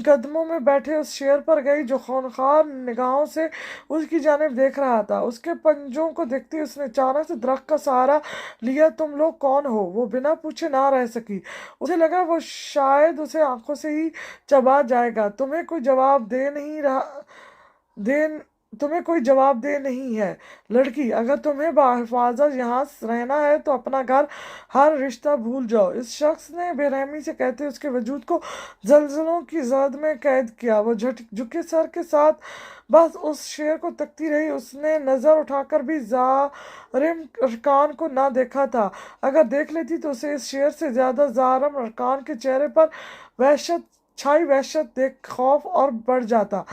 قدموں میں بیٹھے اس شیر پر گئی جو خونخوار نگاہوں سے اس کی جانب دیکھ رہا تھا۔ اس کے پنجوں کو دیکھتے اس نے اچانک سے درخت کا سہارا لیا۔ تم لوگ کون ہو؟ وہ بنا پوچھے نہ رہ سکی۔ اسے لگا وہ شاید اسے آنکھوں سے ہی چبا جائے گا۔ تمہیں کوئی جواب तुम्हें कोई जवाब दे नहीं है। लड़की, अगर तुम्हें बाहिफाजत यहाँ रहना है तो अपना घर, हर रिश्ता भूल जाओ। इस शख्स ने बेरहमी से कहते उसके वजूद को जलजलों की जद में कैद किया। वो झुके सर के साथ बस उस शेर को तकती रही। उसने नजर उठाकर भी जारिम अरकान को ना देखा था। अगर देख लेती तो उसे इस शेर से ज्यादा जारिम अरकान के चेहरे पर वहशत देख खौफ और बढ़ जाता।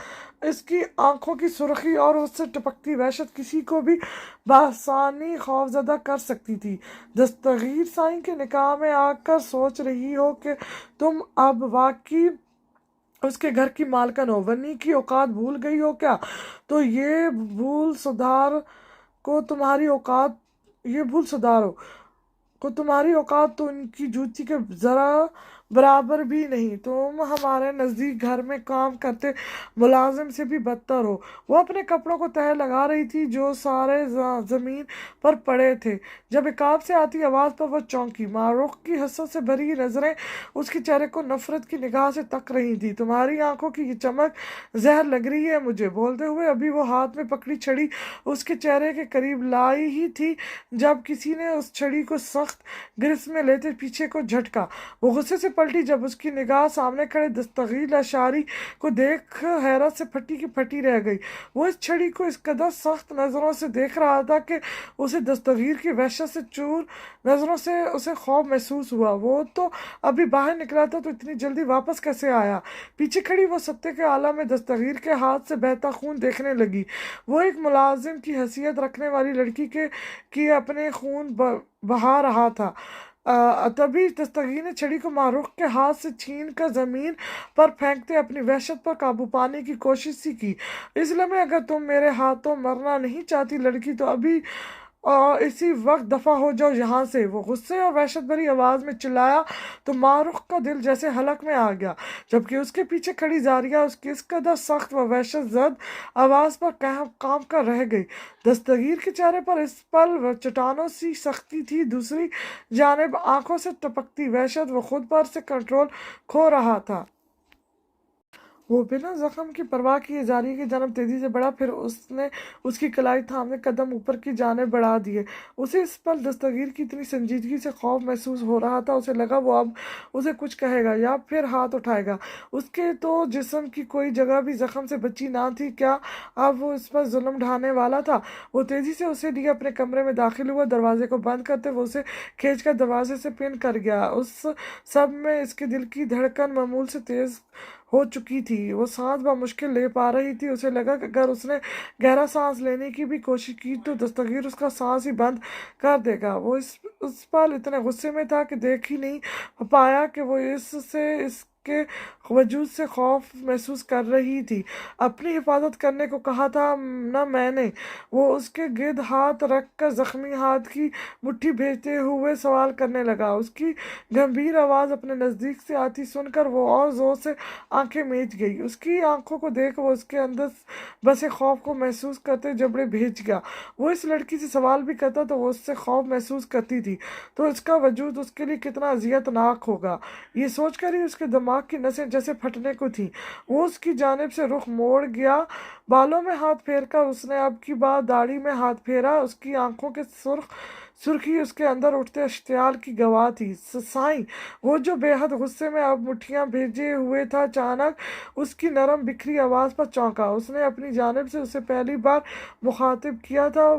इसकी आंखों की सुर्खी और उससे टपकती वहशत किसी को भी बासानी खौफजदा कर सकती थी। दस्तगीर साईं के निकाह में आकर सोच रही हो कि तुम अब वाकई उसके घर की मालकन हो, वनी की औकात भूल गई हो क्या? तो ये भूल सुधारो को तुम्हारी औकात तो उनकी जूती के जरा बराबर भी नहीं। तुम हमारे नज़दीक घर में काम करते मुलाजिम से भी बदतर हो। वो अपने कपड़ों को तह लगा रही थी जो सारे जमीन पर पड़े थे। जब इकाब से आती आवाज़ पर वो चौंकी। मारूख की हसरत से भरी नजरें उसके चेहरे को नफरत की निगाह से तक रही थी। तुम्हारी आंखों की ये चमक जहर लग रही है मुझे। बोलते हुए अभी वो हाथ में पकड़ी छड़ी उसके चेहरे के करीब लाई ही थी जब किसी ने उस छड़ी को सख्त गिरफ्त में लेते पीछे को झटका। वो गुस्से से पलटी जब उसकी निगाह सामने खड़े दस्तगीर अशारी को देख हैरत से फटी की फटी रह गई। वो इस छड़ी को इस कदर सख्त नजरों से देख रहा था कि उसे दस्तगीर की वहशत से चूर नजरों से उसे खौफ महसूस हुआ। वो तो अभी बाहर निकला था तो इतनी जल्दी वापस कैसे आया? पीछे खड़ी वो सत्ते के आलम में दस्तगीर के हाथ से बहता खून देखने लगी। वो एक मुलाजिम की हैसियत रखने वाली लड़की की अपने खून बहा रहा था। तभी दस्तगीर ने छड़ी को मारूख के हाथ से छीन कर जमीन पर फेंकते अपनी वहशत पर काबू पाने की कोशिश सी की। इस लम्हे अगर तुम मेरे हाथों मरना नहीं चाहती लड़की तो अभी इसी वक्त दफा हो जाओ यहाँ से। वो गुस्से और वहशत भरी आवाज में चिल्लाया तो मारूख का दिल जैसे हलक में आ गया, जबकि उसके पीछे खड़ी जारिया उसकी इस कदर सख्त व वहशत जद आवाज पर काम कर रह गई। दस्तगीर के चेहरे पर इस पल चट्टानों सी सख्ती थी, दूसरी जानिब आंखों से टपकती वहशत। वो खुद पर से कंट्रोल खो रहा था। वो बिना जख्म की परवाह किए जारी की जानब तेजी से बढ़ा, फिर उसने उसकी कलाई थामे कदम ऊपर की जाने बढ़ा दिए। उसे इस पल दस्तगीर की इतनी संजीदगी से खौफ महसूस हो रहा था। उसे लगा वो अब उसे कुछ कहेगा या फिर हाथ उठाएगा। उसके तो जिस्म की कोई जगह भी जख्म से बची ना थी। क्या अब वो इस पर जुल्म ढाने वाला था? वो तेजी से उसे लिए अपने कमरे में दाखिल हुआ। दरवाजे को बंद करते वो उसे खींच कर दरवाजे से पिन कर गया। उस सब में इसके दिल की धड़कन मामूल से तेज हो चुकी थी। वो सांस मुश्किल ले पा रही थी। उसे लगा कि अगर उसने गहरा सांस लेने की भी कोशिश की तो दस्तगीर उसका सांस ही बंद कर देगा। वो उस पल इतने गुस्से में था कि देख ही नहीं पाया कि वो इसके वजूद से खौफ महसूस कर रही थी। अपनी हिफाजत करने को कहा था ना मैंने। वो उसके गिर्द हाथ रख कर जख्मी हाथ की मुट्ठी भेजते हुए सवाल करने लगा। उसकी गंभीर आवाज़ अपने नज़दीक से आती सुनकर वो और जोर से आंखें मीच गई। उसकी आंखों को देख वो उसके अंदर बसे खौफ को महसूस करते जबड़े भेज गया। वो इस लड़की से सवाल भी करता तो वो उससे खौफ महसूस करती थी, तो इसका वजूद उसके लिए कितना अजियतनाक होगा। ये सोचकर ही उसके दिमाग की नसें जैसे फटने को थी। वो उसकी जानिब से रुख मोड़ गया। बालों में हाथ फेर कर उसने अब की बार दाढ़ी में हाथ फेरा। उसकी आंखों के सुर्खी उसके अंदर उठते इश्तियाल की गवाह थी। साईं, वो जो बेहद गुस्से में अब मुट्ठियां भेजे हुए था, अचानक उसकी नरम बिखरी आवाज पर चौंका। उसने अपनी जानिब से उसे पहली बार मुखातिब किया था,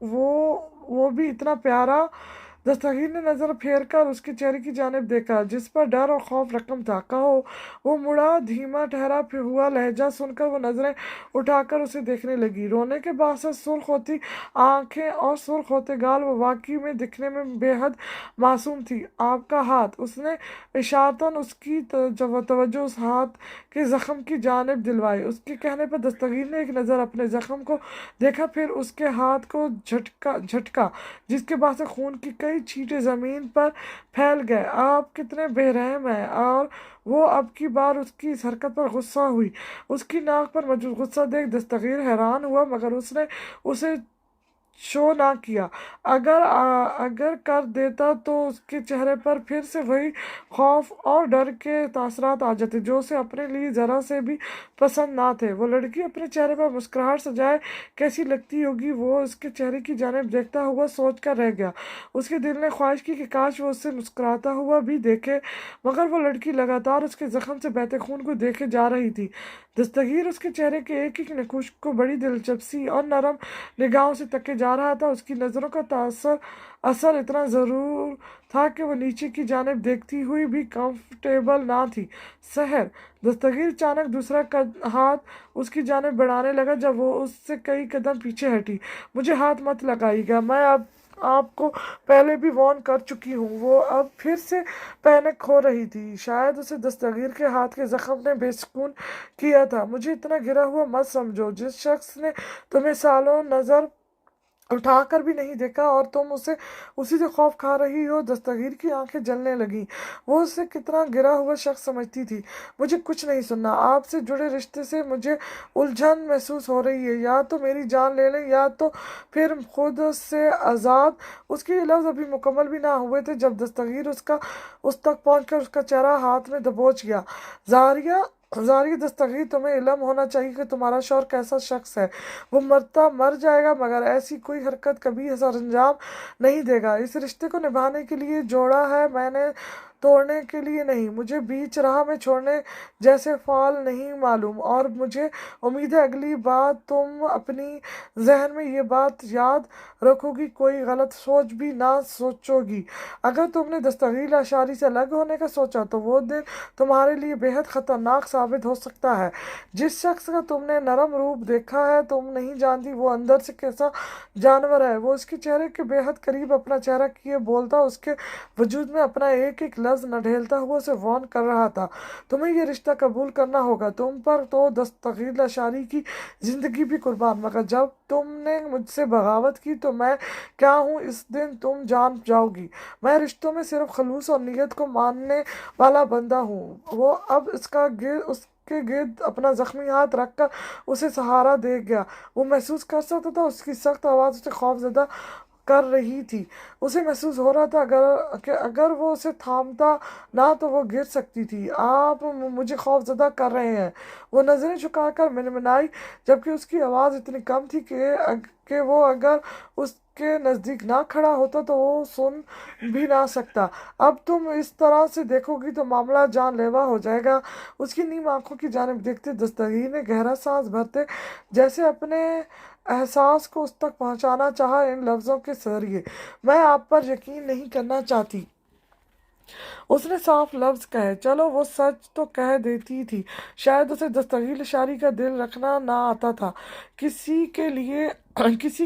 वो भी इतना प्यारा। दस्तगीर ने नजर फेर कर उसके चेहरे की जानिब देखा जिस पर डर और खौफ रकम था। कहो। वो मुड़ा। धीमा ठहरा हुआ लहजा सुनकर वो नजरें उठाकर उसे देखने लगी। रोने के बाद से सुर्ख होती आंखें और सुर्ख होते गाल वो वाकई में दिखने में बेहद मासूम थी। आपका हाथ। उसने इशारतन उसकी तवज्जो उस हाथ के जख्म की जानिब दिलवाई। उसके कहने पर दस्तगीर ने एक नज़र अपने जख्म को देखा, फिर उसके हाथ को झटका जिसके बाद से खून की कई छींटे जमीन पर फैल गए। आप कितने बेरहम हैं। और वो अब की बार उसकी इस हरकत पर गुस्सा हुई। उसकी नाक पर मौजूद गुस्सा देख दस्तगीर हैरान हुआ, मगर उसने उसे शो ना किया। अगर कर देता तो उसके चेहरे पर फिर से वही खौफ और डर के तासरात आ जाते जो उसे अपने लिए ज़रा से भी पसंद ना थे। वो लड़की अपने चेहरे पर मुस्कुराहट सजाए कैसी लगती होगी, वो उसके चेहरे की जानिब देखता हुआ सोच कर रह गया। उसके दिल ने ख्वाहिश की कि काश वो उससे मुस्कुराता हुआ भी देखे, मगर वो लड़की लगातार उसके जख्म से बहते खून को देखे जा रही थी। दस्तगीर उसके चेहरे के एक एक नकुश को बड़ी दिलचस्पी और नरम निगाहों से तके जा रहा था। उसकी नज़रों का असर इतना ज़रूर था कि वो नीचे की जानिब देखती हुई भी कंफर्टेबल ना थी। सहर। दस्तगीर अचानक दूसरा हाथ उसकी जानिब बढ़ाने लगा जब वो उससे कई कदम पीछे हटी। मुझे हाथ मत लगाइएगा, मैं अब आपको पहले भी वार्न कर चुकी हूँ। वो अब फिर से पैनिक हो रही थी। शायद उसे दस्तगीर के हाथ के जख्म ने बेसुकून किया था। मुझे इतना गिरा हुआ मत समझो। जिस शख्स ने तुम्हें सालों नजर उठाकर भी नहीं देखा और तुम उसी से खौफ खा रही हो। दस्तगीर की आंखें जलने लगीं। वो उसे कितना गिरा हुआ शख्स समझती थी। मुझे कुछ नहीं सुनना। आपसे जुड़े रिश्ते से मुझे उलझन महसूस हो रही है। या तो मेरी जान ले लें या तो फिर खुद से आज़ाद। उसके ये लफ्ज़ अभी मुकम्मल भी ना हुए थे जब दस्तगीर उस तक पहुंचकर उसका चेहरा हाथ में दबोच गया। जारिया दस्तगीर, तुम्हें इल्म होना चाहिए कि तुम्हारा शौहर कैसा शख्स है। वो मर जाएगा मगर ऐसी कोई हरकत कभी सर अंजाम नहीं देगा। इस रिश्ते को निभाने के लिए जोड़ा है मैंने, तोड़ने के लिए नहीं। मुझे बीच राह में छोड़ने जैसे फाल नहीं मालूम, और मुझे उम्मीद है अगली बार तुम अपनी जहन में ये बात याद रखोगी, कोई गलत सोच भी ना सोचोगी। अगर तुमने दस्तगीर अशारी से अलग होने का सोचा तो वो दिन तुम्हारे लिए बेहद खतरनाक साबित हो सकता है। जिस शख्स का तुमने नरम रूप देखा है, तुम नहीं जानती वो अंदर से कैसा जानवर है। वो उसके चेहरे के बेहद करीब अपना चेहरा किए बोलता, उसके वजूद में अपना एक एक लफ्ज न ढेलता हुआ उसे वार्न कर रहा था। तुम्हें ये रिश्ता कबूल करना होगा। तुम पर तो दस्तगीर अशारी की जिंदगी भी कुर्बान, मगर जब तुमने मुझसे बगावत की तो मैं क्या हूँ इस दिन तुम जान जाओगी। मैं रिश्तों में सिर्फ खलूस और नीयत को मानने वाला बंदा हूँ। वो अब उसके गिर्द अपना जख्मी हाथ रखकर उसे सहारा दे गया। वो महसूस कर सकता था उसकी सख्त आवाज़ उसे खौफजदा कर रही थी। उसे महसूस हो रहा था अगर वो उसे थामता ना तो वो गिर सकती थी। आप मुझे खौफजदा कर रहे हैं, वो नज़रें झुकाकर मिनमिनाई, जबकि उसकी आवाज़ इतनी कम थी कि वो अगर उसके नज़दीक ना खड़ा होता तो वो सुन भी ना सकता। अब तुम इस तरह से देखोगी तो मामला जानलेवा हो जाएगा। उसकी नीम आंखों की जानिब देखते दस्तगीर ने गहरा सांस भरते जैसे अपने एहसास को उस तक पहुंचाना चाहा इन लफ्ज़ों के जरिए। मैं आप पर यकीन नहीं करना चाहती, उसने साफ लफ्ज कहे। चलो वो सच तो कह देती थी। शायद उसे दस्तगीर शारी का दिल रखना ना आता था। किसी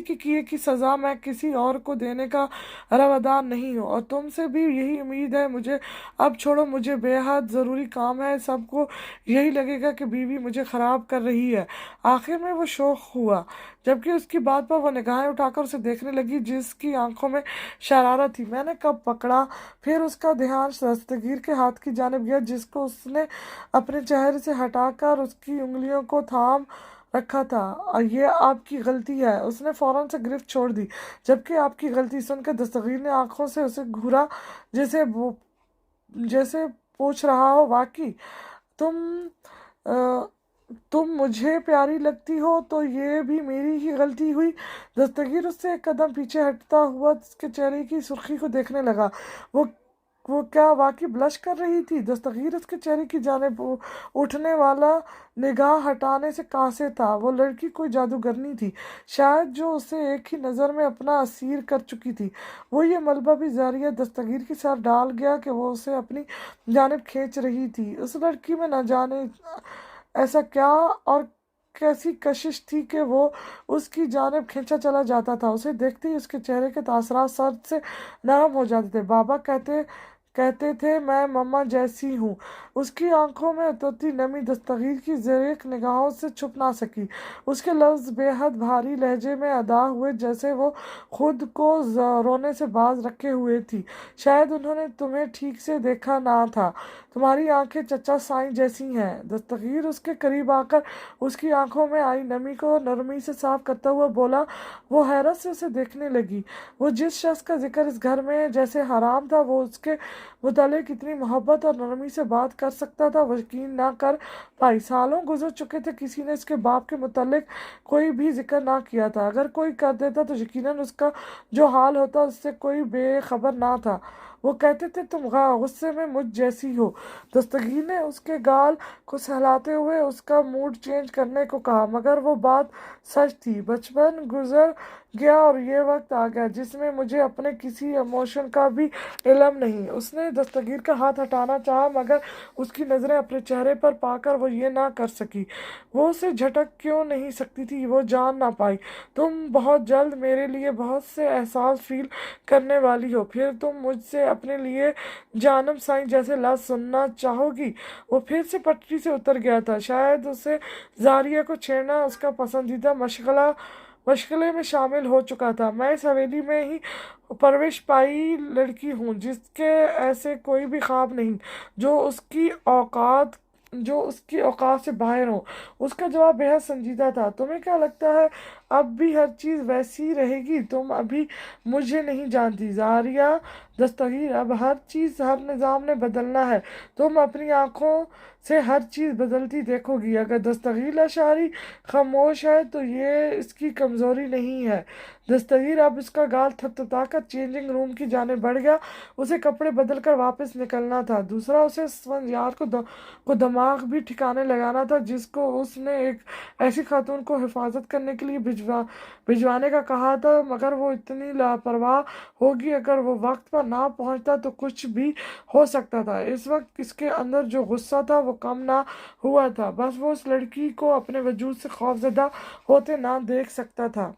के किए की सज़ा मैं किसी और को देने का रवादार नहीं हूँ, और तुमसे भी यही उम्मीद है। मुझे अब छोड़ो, मुझे बेहद ज़रूरी काम है। सबको यही लगेगा कि बीवी मुझे ख़राब कर रही है। आखिर में वो शौक हुआ जबकि उसकी बात पर वो निगाहें उठाकर उसे देखने लगी जिसकी आंखों में शरारत थी। मैंने कब पकड़ा? फिर उसका ध्यान दस्तगीर के हाथ की जानिब गया जिसको उसने अपने चेहरे से हटाकर उसकी उंगलियों को थाम रखा था। और ये आपकी गलती है। उसने फौरन से गिरफ्त छोड़ दी। जबकि आपकी गलती सुनकर दस्तगीर ने आंखों से उसे घूरा जैसे पूछ रहा हो, वाकई तुम अ, तुम मुझे प्यारी लगती हो तो ये भी मेरी ही गलती हुई। दस्तगीर उससे एक कदम पीछे हटता हुआ उसके चेहरे की सुर्खी को देखने लगा। वो वो क्या वाकई ब्लश कर रही थी? दस्तगीर उसके चेहरे की जानिब उठने वाला निगाह हटाने से कांसे था। वो लड़की कोई जादूगरनी थी शायद, जो उसे एक ही नज़र में अपना असीर कर चुकी थी। वो ये मलबा भी जारिया दस्तगीर के साथ डाल गया कि वो उसे अपनी जानिब खींच रही थी। उस लड़की में न जाने ऐसा क्या और कैसी कशिश थी कि वो उसकी जानिब खींचा चला जाता था। उसे देखते ही उसके चेहरे के तासरात सर्द से नरम हो जाते थे। बाबा कहते कहते थे मैं मम्मा जैसी हूँ। उसकी आंखों में उतरती नमी दस्तगीर की ज़रीक निगाहों से छुप ना सकी। उसके लफ्ज़ बेहद भारी लहजे में अदा हुए जैसे वो खुद को रोने से बाज रखे हुए थी। शायद उन्होंने तुम्हें ठीक से देखा ना था। तुम्हारी आंखें चचा साईं जैसी हैं। दस्तगीर उसके करीब आकर उसकी आंखों में आई नमी को नरमी से साफ करता हुआ बोला। वो हैरत से उसे देखने लगी। वो जिस शख्स का जिक्र इस घर में जैसे हराम था, वो उसके मुतालिक इतनी मोहब्बत और नरमी से बात कर सकता था, वो यकीन ना कर पाई। सालों गुजर चुके थे, किसी ने इसके बाप के मुतालिक कोई भी जिक्र ना किया था। अगर कोई कर देता तो यकीनन उसका जो हाल होता उससे कोई बेखबर ना था। वो कहते थे तुम गुस्से में मुझ जैसी हो। दस्तगीर ने उसके गाल को सहलाते हुए उसका मूड चेंज करने को कहा, मगर वो बात सच थी। बचपन गुजर गया और ये वक्त आ गया जिसमें मुझे अपने किसी इमोशन का भी इल्म नहीं। उसने दस्तगीर का हाथ हटाना चाहा, मगर उसकी नज़रें अपने चेहरे पर पाकर वो ये ना कर सकी। वो उसे झटक क्यों नहीं सकती थी, वो जान ना पाई। तुम बहुत जल्द मेरे लिए बहुत से एहसास फील करने वाली हो, फिर तुम मुझसे अपने लिए जानम साईं जैसे लफ्ज़ सुनना चाहोगी। वो फिर से पटरी से उतर गया था। शायद उसे जारिया को छेड़ना उसका पसंदीदा मशगले में शामिल हो चुका था। मैं इस हवेली में ही परवरिश पाई लड़की हूँ जिसके ऐसे कोई भी ख्वाब नहीं जो उसकी औकात से बाहर हो। उसका जवाब बेहद संजीदा था। तुम्हें क्या लगता है अब भी हर चीज़ वैसी रहेगी? तुम अभी मुझे नहीं जानती जारिया। दस्तगीर, अब हर चीज़ हर निज़ाम ने बदलना है। तुम अपनी आंखों से हर चीज़ बदलती देखोगी। अगर दस्तगीर अशारी खामोश है तो ये इसकी कमज़ोरी नहीं है। दस्तगीर अब इसका गाल थपथपाकर चेंजिंग रूम की जाने बढ़ गया। उसे कपड़े बदल कर वापस निकलना था। दूसरा, उसे स्पंज को दिमाग भी ठिकाने लगाना था जिसको उसने एक ऐसी खातून को हिफाजत करने के लिए भिजवाने का कहा था, मगर वो इतनी लापरवाह होगी। अगर वो वक्त पर ना पहुंचता तो कुछ भी हो सकता था। इस वक्त इसके अंदर जो गुस्सा था वो कम ना हुआ था। बस वो उस लड़की को अपने वजूद से खौफजदा होते ना देख सकता था।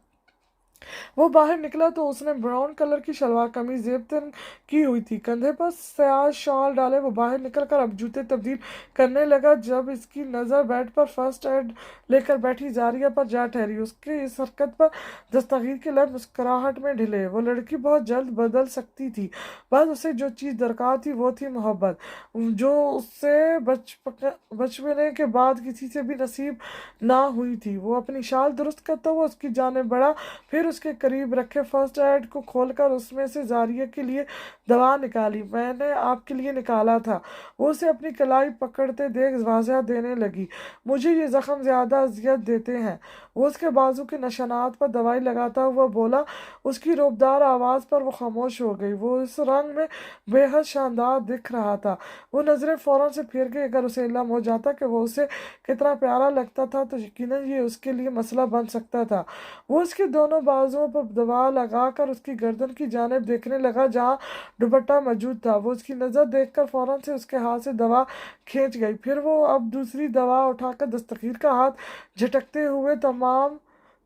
वो बाहर निकला तो उसने ब्राउन कलर की शलवार कमीज जेब की हुई थी, कंधे पर स्याह शॉल डाले वो बाहर निकलकर अब जूते तब्दील करने लगा जब इसकी नज़र बेड पर फर्स्ट एड लेकर बैठी जारिया पर जा ठहरी। उसके इस हरकत पर दस्तगीर के लब मुस्कुराहट में ढिले। वो लड़की बहुत जल्द बदल सकती थी, बस उसे जो चीज़ दरकार थी वो थी मोहब्बत, जो उससे बचपने के बाद किसी से भी नसीब ना हुई थी। वो अपनी शाल दुरुस्त करता हुआ उसकी जाने बढ़ा, फिर उसके करीब रखे फर्स्ट एड को खोलकर उसमें से जारिया के लिए दवा निकाली। मैंने आपके लिए निकाला था। वो उसे अपनी कलाई पकड़ते देख वाज़ह देने लगी। मुझे ये जख्म ज़्यादा अजियत देते हैं। वो उसके बाजू के निशानात पर दवाई लगाता हुआ बोला। उसकी रोबदार आवाज़ पर वो खामोश हो गई। वो इस रंग में बेहद शानदार दिख रहा था। वो नज़रें फ़ौरन से फिर गई। अगर उसे इल्म हो जाता कि वो उसे कितना प्यारा लगता था तो यकीनन ये उसके लिए मसला बन सकता था। वो उसके दोनों बाजुओं पर दवा लगाकर उसकी गर्दन की जानिब देखने लगा जहाँ दुपट्टा मौजूद था। वो उसकी नज़र देखकर फौरन से उसके हाथ से दवा खींच गई। फिर वो अब दूसरी दवा उठाकर दस्तगीर का हाथ झटकते हुए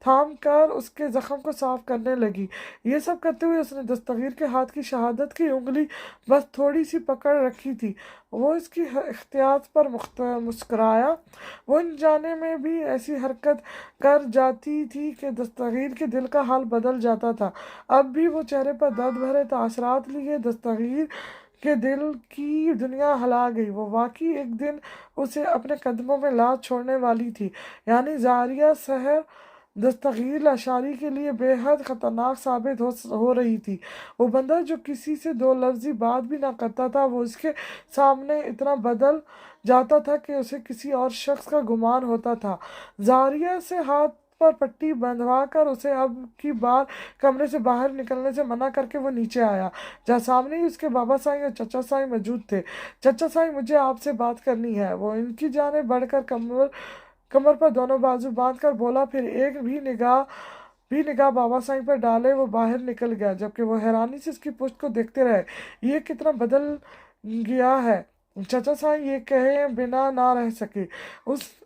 थाम कर उसके जख्म को साफ करने लगी। ये सब करते हुए उसने दस्तगीर के हाथ की शहादत की उंगली बस थोड़ी सी पकड़ रखी थी। वो इसकी एहतियात पर मुस्कराया। वो अनजाने में भी ऐसी हरकत कर जाती थी कि दस्तगीर के दिल का हाल बदल जाता था। अब भी वो चेहरे पर दर्द भरे तासरात लिए दस्तगीर के दिल की दुनिया हिला गई। वो वाकई एक दिन उसे अपने कदमों में लाद छोड़ने वाली थी, यानी जारिया सहर दस्तगीर अशारी के लिए बेहद ख़तरनाक साबित हो रही थी। वो बंदा जो किसी से दो लफ्ज़ी बात भी ना करता था, वो उसके सामने इतना बदल जाता था कि उसे किसी और शख्स का गुमान होता था। जारिया से हाथ पर पट्टी बंधवा कर उसे अब की बार कमरे से बाहर निकलने से मना करके वो नीचे आया, जहाँ सामने ही उसके बाबा साईं और चचा साईं मौजूद थे। चचा साईं, मुझे आपसे बात करनी है। वो इनकी जाने बढ़कर कमर पर दोनों बाजू बांध कर बोला, फिर एक भी निगाह बाबा साईं पर डाले वो बाहर निकल गया, जबकि वो हैरानी से उसकी पुश्त को देखते रहे। ये कितना बदल गया है। चचा साईं ये कहे बिना ना रह सके।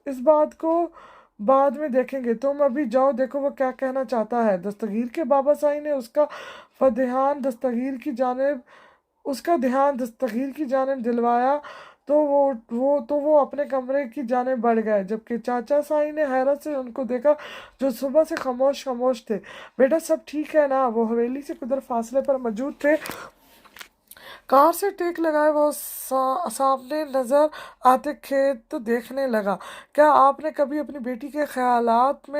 इस बात को बाद में देखेंगे, तुम अभी जाओ, देखो वो क्या कहना चाहता है। दस्तगीर के बाबा साईं ने उसका ध्यान दस्तगीर की जानिब दिलवाया तो वो अपने कमरे की जानिब बढ़ गए, जबकि चाचा साईं ने हैरत से उनको देखा जो सुबह से खामोश थे। बेटा सब ठीक है ना? वो हवेली से कुछ फासले पर मौजूद थे। कार से टेक लगाए वो सामने नजर आते खेत देखने लगा। क्या आपने कभी अपनी बेटी के ख्यालात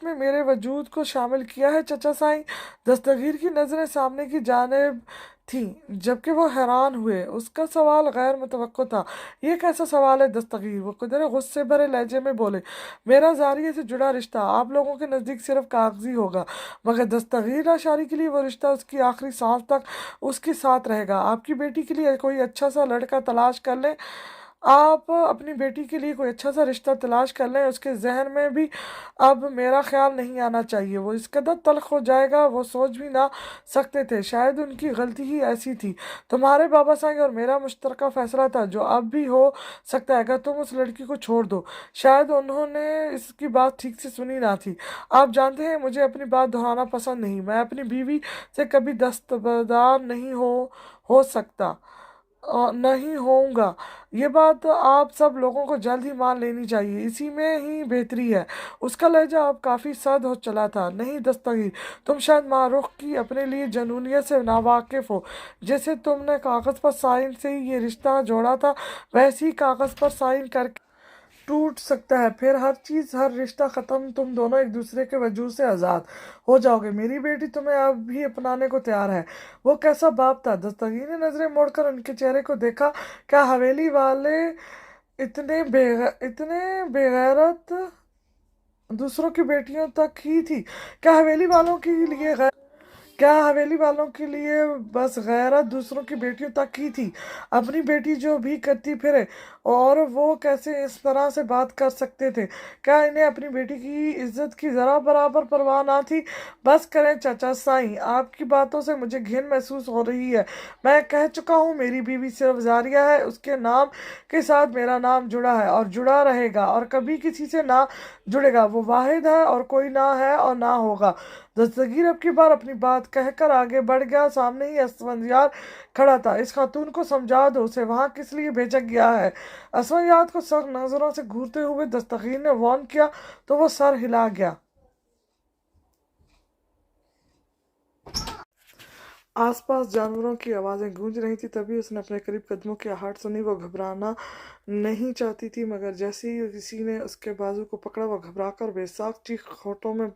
में मेरे वजूद को शामिल किया है चचा साईं? दस्तगीर की नजरें सामने की जानिब थीं, जबकि वो हैरान हुए। उसका सवाल गैर मुतवक्को था। ये कैसा सवाल है दस्तगीर? वो कुदरे गुस्से भरे लहजे में बोले। मेरा जारिया से जुड़ा रिश्ता आप लोगों के नज़दीक सिर्फ कागजी होगा, मगर दस्तगीर आशारी के लिए वो रिश्ता उसकी आखिरी सांस तक उसके साथ रहेगा। आपकी बेटी के लिए कोई अच्छा सा लड़का तलाश कर लें, आप अपनी बेटी के लिए कोई अच्छा सा रिश्ता तलाश कर लें। उसके जहन में भी अब मेरा ख्याल नहीं आना चाहिए। वो इस कदर तल्ख हो जाएगा वो सोच भी ना सकते थे। शायद उनकी गलती ही ऐसी थी। तुम्हारे बाबा साईं और मेरा मुश्तरका फैसला था, जो अब भी हो सकता है अगर तुम उस लड़की को छोड़ दो। शायद उन्होंने इसकी बात ठीक से सुनी ना थी। आप जानते हैं मुझे अपनी बात दोहराना पसंद नहीं। मैं अपनी बीवी से कभी दस्तबरदार नहीं हो सकता और नहीं होऊंगा। ये बात आप सब लोगों को जल्द ही मान लेनी चाहिए। इसी में ही बेहतरी है। उसका लहजा अब काफ़ी सख्त हो चला था। नहीं दस्तगीर, तुम शायद मारूख की अपने लिए जनूनियत से नावाकिफ हो। जैसे तुमने कागज़ पर साइन से ही ये रिश्ता जोड़ा था, वैसे ही कागज़ पर साइन करके टूट सकता है। फिर हर चीज़, हर रिश्ता ख़त्म। तुम दोनों एक दूसरे के वजूद से आज़ाद हो जाओगे। मेरी बेटी तुम्हें अब भी अपनाने को तैयार है। वो कैसा बाप था? दस्तगीर ने नज़रें मोड़कर उनके चेहरे को देखा। क्या हवेली वाले इतने बेगैरत दूसरों की बेटियों तक ही थी? क्या हवेली वालों के लिए क्या हवेली वालों के लिए बस गैरत दूसरों की बेटियों तक ही थी? अपनी बेटी जो भी करती फिरे, और वो कैसे इस तरह से बात कर सकते थे? क्या इन्हें अपनी बेटी की इज्जत की ज़रा बराबर परवाह ना थी? बस करें चाचा साईं, आपकी बातों से मुझे घिन महसूस हो रही है। मैं कह चुका हूँ मेरी बीवी सिर्फ जारिया है। उसके नाम के साथ मेरा नाम जुड़ा है और जुड़ा रहेगा, और कभी किसी से ना जुड़ेगा। वो वाहिद है और कोई ना है और ना होगा। दस्तगीर अब की बार अपनी बात कहकर आगे बढ़ गया। सामने ही असफंदियार खड़ा था। इस खातून को समझा दो, उसे वहां किस लिए भेजा गया है। असफंदियार को सख्त नजरों से घूरते हुए दस्तगीर ने वार्न किया तो वो सर हिला गया। आसपास जानवरों की आवाज़ें गूंज रही थी। तभी उसने अपने करीब कदमों की आहट सुनी। वो घबराना नहीं चाहती थी, मगर जैसे ही किसी ने उसके बाजू को पकड़ा, वो घबराकर बेसाख चीख होठों में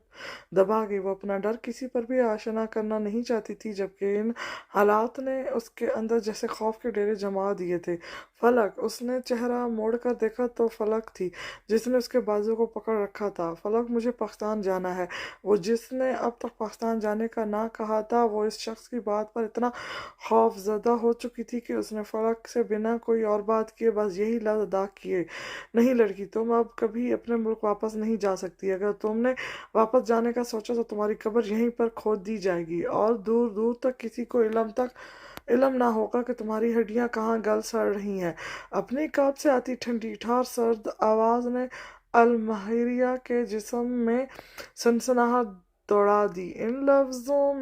दबा गई। वो अपना डर किसी पर भी आशना करना नहीं चाहती थी, जबकि इन हालात ने उसके अंदर जैसे खौफ के डेरे जमा दिए थे। फलक, उसने चेहरा मोड़कर देखा तो फलक थी जिसने उसके बाजू को पकड़ रखा था। फलक, मुझे पाकिस्तान जाना है। वो जिसने अब तक पाकिस्तान जाने का ना कहा था, वो इस शख्स की बात पर इतना खौफजदा हो चुकी थी कि उसने फलक से बिना कोई और बात किए बस यही लफ्ज़ अदा किए। नहीं लड़की, तुम अब कभी अपने मुल्क वापस नहीं जा सकती। अगर तुमने वापस जाने का सोचा तो तुम्हारी कब्र यहीं पर खोद दी जाएगी, और दूर दूर तक किसी को इल्म ना होगा कि तुम्हारी हड्डियां कहाँ गल सड़ रही हैं। अपनी काब से आती ठंडी ठार सर्द आवाज़ ने अलमहरिया के जिस्म में सनसनाहट दौड़ा दी। इन लफ्ज़ों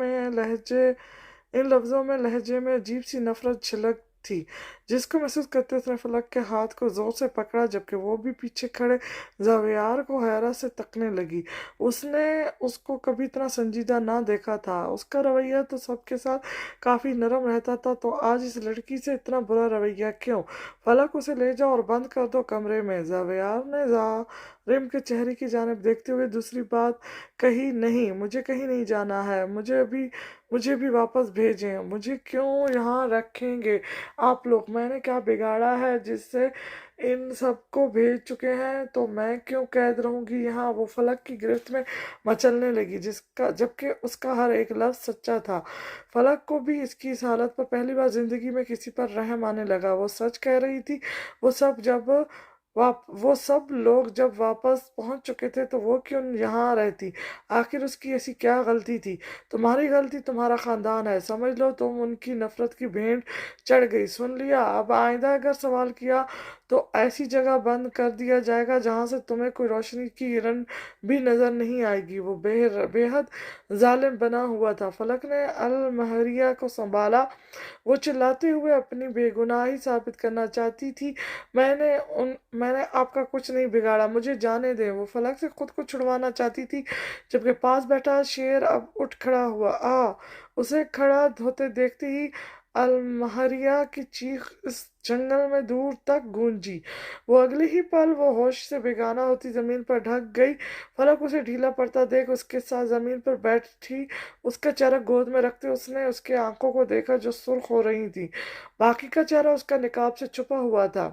में लहजे में अजीब सी नफरत झलक थी, जिसको महसूस करते उसने फलक के हाथ को जोर से पकड़ा, जबकि वो भी पीछे खड़े जावियार को हैरत से तकने लगी। उसने उसको कभी इतना संजीदा ना देखा था। उसका रवैया तो सबके साथ काफ़ी नरम रहता था, तो आज इस लड़की से इतना बुरा रवैया क्यों? फलक, उसे ले जाओ और बंद कर दो कमरे में। जावियार ने जारिम के चेहरे की जानिब देखते हुए दूसरी बात कही। नहीं, मुझे कहीं नहीं जाना है। मुझे भी वापस भेजें। मुझे क्यों यहाँ रखेंगे आप लोग? मैंने क्या बिगाड़ा है जिससे इन सबको भेज चुके हैं? तो मैं क्यों कैद रहूंगी यहाँ? वो फलक की गिरफ्त में मचलने लगी, जिसका जबकि उसका हर एक लफ्ज़ सच्चा था। फलक को भी इसकी इस हालत पर पहली बार जिंदगी में किसी पर रहम आने लगा। वो सच कह रही थी। वो सब लोग जब वापस पहुंच चुके थे तो वो क्यों यहाँ रहती? आखिर उसकी ऐसी क्या गलती थी? तुम्हारी गलती तुम्हारा ख़ानदान है, समझ लो। तुम उनकी नफ़रत की भेंट चढ़ गई। सुन लिया? अब आइंदा अगर सवाल किया तो ऐसी जगह बंद कर दिया जाएगा जहाँ से तुम्हें कोई रोशनी की किरण भी नज़र नहीं आएगी। वो बेहद जालिम बना हुआ था। फलक ने अलमहरिया को संभाला। वो चिल्लाते हुए अपनी बेगुनाही साबित करना चाहती थी। मैंने आपका कुछ नहीं बिगाड़ा, मुझे जाने दें। वो फलक से खुद को छुड़वाना चाहती थी, जबकि पास बैठा शेर अब उठ खड़ा हुआ। उसे खड़ा होते देखते ही अलमहरिया की चीख इस जंगल में दूर तक गूंजी। वो अगले ही पल वो होश से बेगाना होती जमीन पर ढक गई। फलक उसे ढीला पड़ता देख उसके साथ जमीन पर बैठी उसका चेहरा गोद में रखते उसने उसके आंखों को देखा जो सुर्ख हो रही थी। बाकी का चेहरा उसका निकाब से छुपा हुआ था।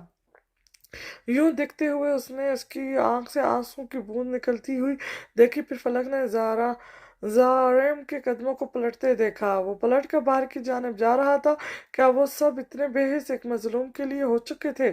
यूं दिखते हुए उसने उसकी आंख से आंसू की बूंद निकलती हुई देखी। फिर फलक ने जारेम के कदमों को पलटते देखा। वो पलट कर बाहर की जानिब जा रहा था। क्या वो सब इतने बेहिस एक मजलूम के लिए हो चुके थे?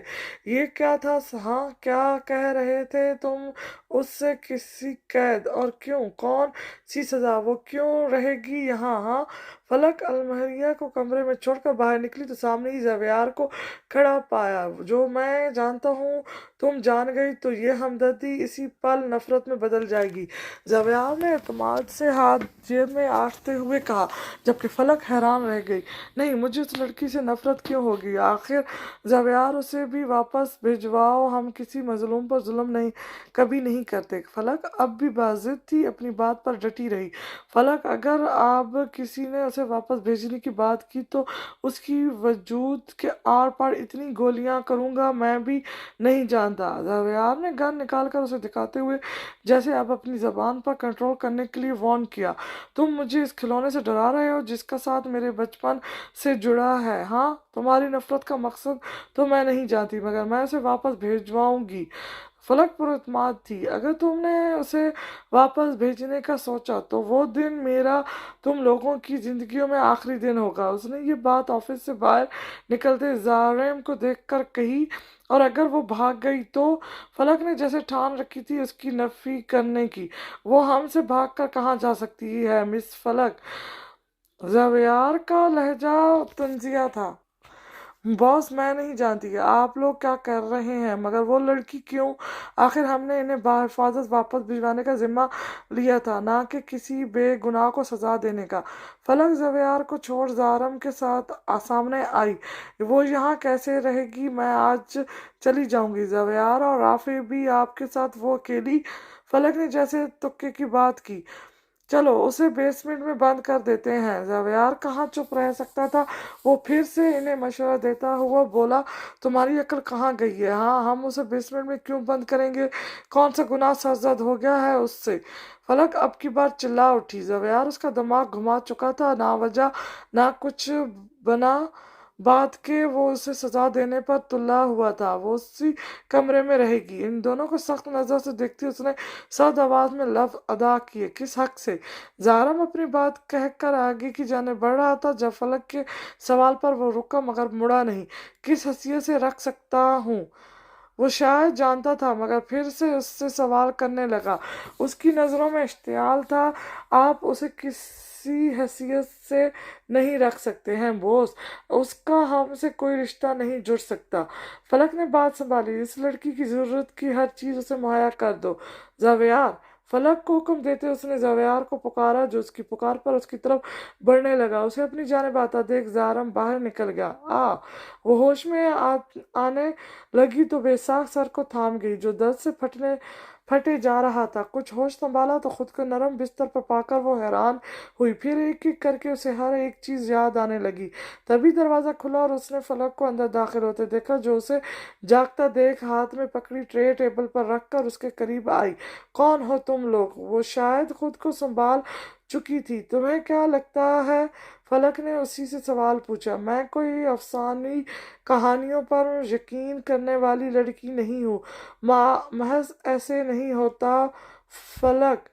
ये क्या था? हाँ, क्या कह रहे थे तुम? उससे किसी कैद? और क्यों? कौन सी सजा? वो क्यों रहेगी यहाँ? हाँ। फलक अलमहरिया को कमरे में छोड़कर बाहर निकली तो सामने ही जवेयार को खड़ा पाया। जो मैं जानता हूँ तुम जान गई तो ये हमदर्दी इसी पल नफरत में बदल जाएगी। जवेयार ने इत्मीनान से हाथ जेब में आंकते हुए कहा, जबकि फलक हैरान रह गई। नहीं, मुझे उस लड़की से नफरत क्यों होगी? आखिर जवेयार, उसे भी वापस भिजवाओ। हम किसी मजलूम पर जुल्म नहीं कभी नहीं करते। फलक अब भी बाजिद थी, अपनी बात पर डटी रही। फलक, अगर आप किसी ने उसे वापस भेजने की बात की तो उसकी वजूद के आर पार इतनी गोलियां करूंगा मैं भी नहीं जानता। जवेयार ने गन निकालकर उसे दिखाते हुए जैसे अब अपनी जबान पर कंट्रोल करने के लिए वार्न किया। तुम मुझे इस खिलौने से डरा रहे हो जिसका साथ मेरे बचपन से जुड़ा है। हाँ, तुम्हारी नफरत का मकसद तो मैं नहीं जानती, मगर मैं उसे वापस भेजवाऊंगी। फलक पुरस्माद थी। अगर तुमने उसे वापस भेजने का सोचा तो वो दिन मेरा तुम लोगों की जिंदगियों में आखिरी दिन होगा। उसने ये बात ऑफिस से बाहर निकलते जारेम को देखकर कही। और अगर वो भाग गई तो? फलक ने जैसे ठान रखी थी उसकी नफी करने की। वो हमसे भागकर कहाँ जा सकती है मिस फलक? जवेयार का लहजा तंजिया था। बॉस, मैं नहीं जानती आप लोग क्या कर रहे हैं, मगर वो लड़की क्यों? आखिर हमने इन्हें बाहिफाजत वापस भिजवाने का जिम्मा लिया था, ना कि किसी बेगुनाह को सजा देने का। फलक जवेयार को छोड़ जारम के साथ सामने आई। वो यहाँ कैसे रहेगी? मैं आज चली जाऊंगी। जवेयार और राफी भी आपके साथ? वो अकेली? फलक ने जैसे तुक्के की बात की। चलो उसे बेसमेंट में बंद कर देते हैं। जवेयार कहाँ चुप रह सकता था। वो फिर से इन्हें मशवरा देता हुआ बोला, तुम्हारी अक्ल कहाँ गई है? हाँ, हम उसे बेसमेंट में क्यों बंद करेंगे? कौन सा गुनाह सरजद हो गया है उससे? फलक अब की बार चिल्ला उठी। जवेयार उसका दिमाग घुमा चुका था। ना वजह ना कुछ बना बात के वो उसे सजा देने पर तुला हुआ था। वो उसी कमरे में रहेगी। इन दोनों को सख्त नजर से देखती उसने सख्त आवाज में लफ्ज अदा किए। किस हक से? जारम अपनी बात कहकर आगे की जाने बढ़ रहा था जब फलक के सवाल पर वो रुका, मगर मुड़ा नहीं। किस हैसियत से रख सकता हूँ? वो शायद जानता था, मगर फिर से उससे सवाल करने लगा। उसकी नज़रों में इश्तियाल था। आप उसे किसी हैसियत से नहीं रख सकते हैं बॉस। उसका हमसे कोई रिश्ता नहीं जुड़ सकता। फलक ने बात संभाली। इस लड़की की ज़रूरत की हर चीज़ उसे मुहैया कर दो। जावेयार, फलक को हुक्म देते उसने जवेयार को पुकारा, जो उसकी पुकार पर उसकी तरफ बढ़ने लगा। उसे अपनी जानिब आता देख जारम बाहर निकल गया। वो होश में आने लगी तो बेसाख सर को थाम गई, जो दर्द से फटे जा रहा था। कुछ होश संभाला तो खुद को नरम बिस्तर पर पाकर वो हैरान हुई। फिर एक एक करके उसे हर एक चीज याद आने लगी। तभी दरवाजा खुला और उसने फलक को अंदर दाखिल होते देखा, जो उसे जागता देख हाथ में पकड़ी ट्रे टेबल पर रखकर उसके करीब आई। कौन हो तुम लोग? वो शायद खुद को संभाल चुकी थी। तुम्हें क्या लगता है? फलक ने उसी से सवाल पूछा। मैं कोई अफसानी कहानियों पर यकीन करने वाली लड़की नहीं हूँ। महज ऐसे नहीं होता फलक।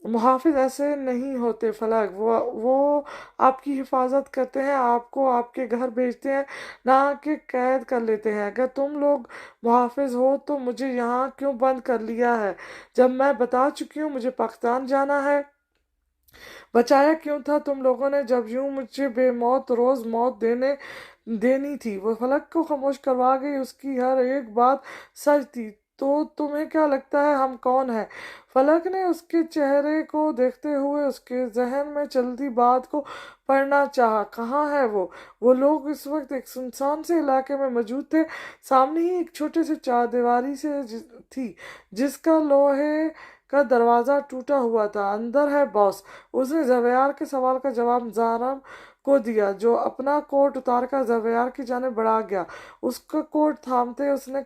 मुहाफिज ऐसे नहीं होते फलक। वो आपकी हिफाजत करते हैं, आपको आपके घर भेजते हैं, ना कि कैद कर लेते हैं। अगर तुम लोग मुहाफिज हो तो मुझे यहाँ क्यों बंद कर लिया है, जब मैं बता चुकी हूँ मुझे पाकिस्तान जाना है? बचाया क्यों था तुम लोगों ने, जब यूं मुझे बेमौत रोज मौत देनी थी? वो फलक को खामोश करवा गई। उसकी हर एक बात सच थी। तो तुम्हें क्या लगता है हम कौन हैं? फलक ने उसके चेहरे को देखते हुए उसके जहन में चलती बात को पढ़ना चाहा। कहाँ है वो लोग इस वक्त एक सुनसान से इलाके में मौजूद थे। सामने ही एक छोटे से चारदीवारी से थी, जिसका लोहे کا دروازہ ٹوٹا ہوا تھا۔ اندر ہے باس۔ اس نے زویار کے سوال کا جواب زارم کو دیا، جو اپنا کوٹ اتار کر زویار کی جانب بڑھا گیا۔ اس کا کوٹ تھامتے اس نے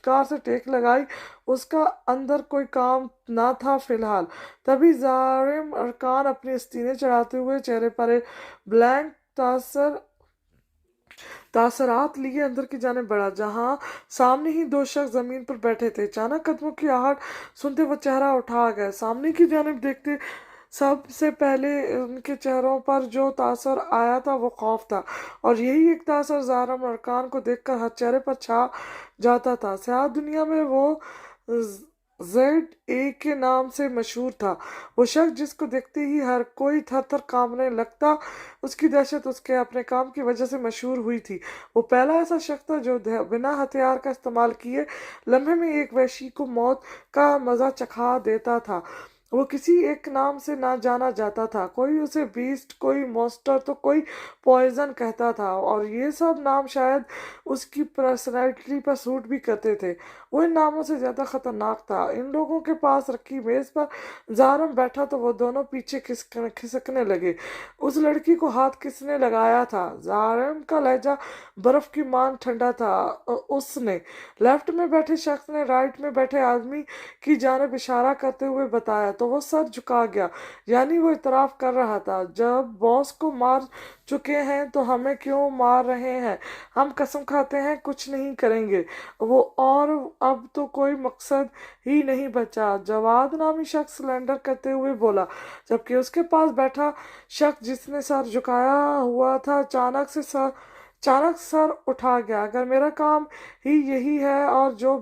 کار سے ٹیک لگائی۔ اس کا اندر کوئی کام نہ تھا فی الحال۔ تبھی زارم ارکان اپنی استینے چڑھاتے ہوئے چہرے پر ایک بلینک تاثرات لیے اندر کی جانب بڑھا، جہاں سامنے ہی دو شخص زمین پر بیٹھے تھے۔ اچانک قدموں کی آہٹ سنتے وہ چہرہ اٹھا گئے۔ سامنے کی جانب دیکھتے سب سے پہلے ان کے چہروں پر جو تاثر آیا تھا وہ خوف تھا، اور یہی ایک تاثر زارم ارکان کو دیکھ کر ہر چہرے پر چھا جاتا تھا۔ سیاہ دنیا میں وہ ZA کے نام سے مشہور تھا، وہ شخص جس کو دیکھتے ہی ہر کوئی تھر تھر کانپنے لگتا۔ اس کی دہشت اس کے اپنے کام کی وجہ سے مشہور ہوئی تھی۔ وہ پہلا ایسا شخص تھا جو بنا ہتھیار کا استعمال کیے لمحے میں ایک وحشی کو موت کا مزہ چکھا دیتا تھا۔ وہ کسی ایک نام سے نہ جانا جاتا تھا، کوئی اسے بیسٹ، کوئی مونسٹر تو کوئی پوائزن کہتا تھا، اور یہ سب نام شاید اس کی پرسنالٹی پر سوٹ بھی کرتے تھے۔ وہ ان ناموں سے زیادہ خطرناک تھا۔ ان لوگوں کے پاس رکھی میز پر زارم بیٹھا تو وہ دونوں پیچھے کھسکنے لگے۔ اس لڑکی کو ہاتھ کس نے لگایا تھا؟ زارم کا لہجہ برف کی مان ٹھنڈا تھا۔ اس نے لیفٹ میں بیٹھے شخص نے رائٹ میں بیٹھے آدمی کی جانب اشارہ کرتے ہوئے بتایا، تو وہ سر جھکا گیا، یعنی وہ اعتراف کر رہا تھا، جب باس کو مار چکے ہیں تو ہمیں کیوں مار رہے ہیں؟ ہم قسم کھاتے ہیں کچھ نہیں کریں گے۔ وہ اور اب تو کوئی مقصد ہی نہیں بچا، جواد نامی شخص سلنڈر کرتے ہوئے بولا، جبکہ اس کے پاس بیٹھا شخص جس نے سر جھکایا ہوا تھا اچانک سر اٹھا گیا۔ اگر میرا کام ہی یہی ہے اور جو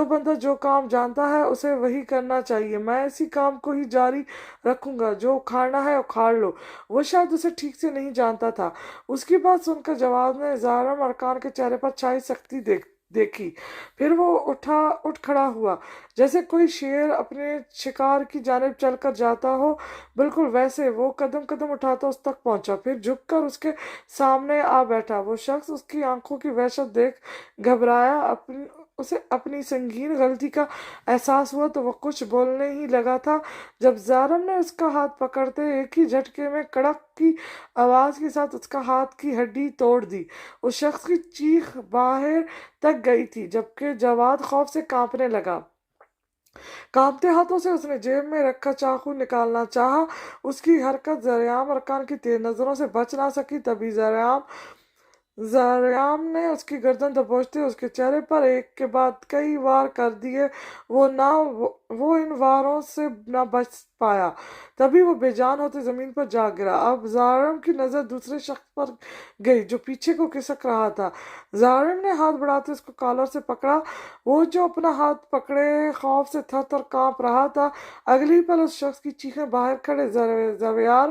بندہ جو کام جانتا ہے اسے وہی کرنا چاہیے، میں اسی کام کو ہی جاری رکھوں گا، جو اکھاڑنا ہے اکھاڑ لو۔ وہ شاید اسے ٹھیک سے نہیں جانتا تھا۔ اس کی بات سن کر جواد نے زارم ارکان کے چہرے پر چھائی سختی دیکھی، پھر وہ اٹھ کھڑا ہوا، جیسے کوئی شیر اپنے شکار کی جانب چل کر جاتا ہو، بالکل ویسے۔ وہ قدم اٹھاتا اس تک پہنچا، پھر جھک کر اس کے سامنے آ بیٹھا۔ وہ شخص اس کی آنکھوں کی وحشت دیکھ گھبرایا۔ اسے اپنی سنگین غلطی کا احساس ہوا تو وہ کچھ بولنے ہی لگا تھا جب زارم نے اس کا ہاتھ پکڑتے ایک ہی جھٹکے میں کڑک کی آواز کے ساتھ اس کا ہاتھ کی ہڈی توڑ دی۔ اس شخص کی چیخ باہر تک گئی تھی، جبکہ جواد خوف سے کانپنے لگا۔ کانپتے ہاتھوں سے اس نے جیب میں رکھا چاقو نکالنا چاہا۔ اس کی حرکت زارم ارکان کی تیز نظروں سے بچ نہ سکی۔ تبھی زارم نے اس کی گردن دبوچتے اس کے چہرے پر ایک کے بعد کئی وار کر دیے۔ وہ ان واروں سے نہ بچ پایا۔ تبھی وہ بے جان ہوتے زمین پر جا گرا۔ اب زارم کی نظر دوسرے شخص پر گئی جو پیچھے کو کھسک رہا تھا۔ زارم نے ہاتھ بڑھاتے اس کو کالر سے پکڑا۔ وہ جو اپنا ہاتھ پکڑے خوف سے تھر تھر کانپ رہا تھا، اگلی پل اس شخص کی چیخیں باہر کھڑے زویار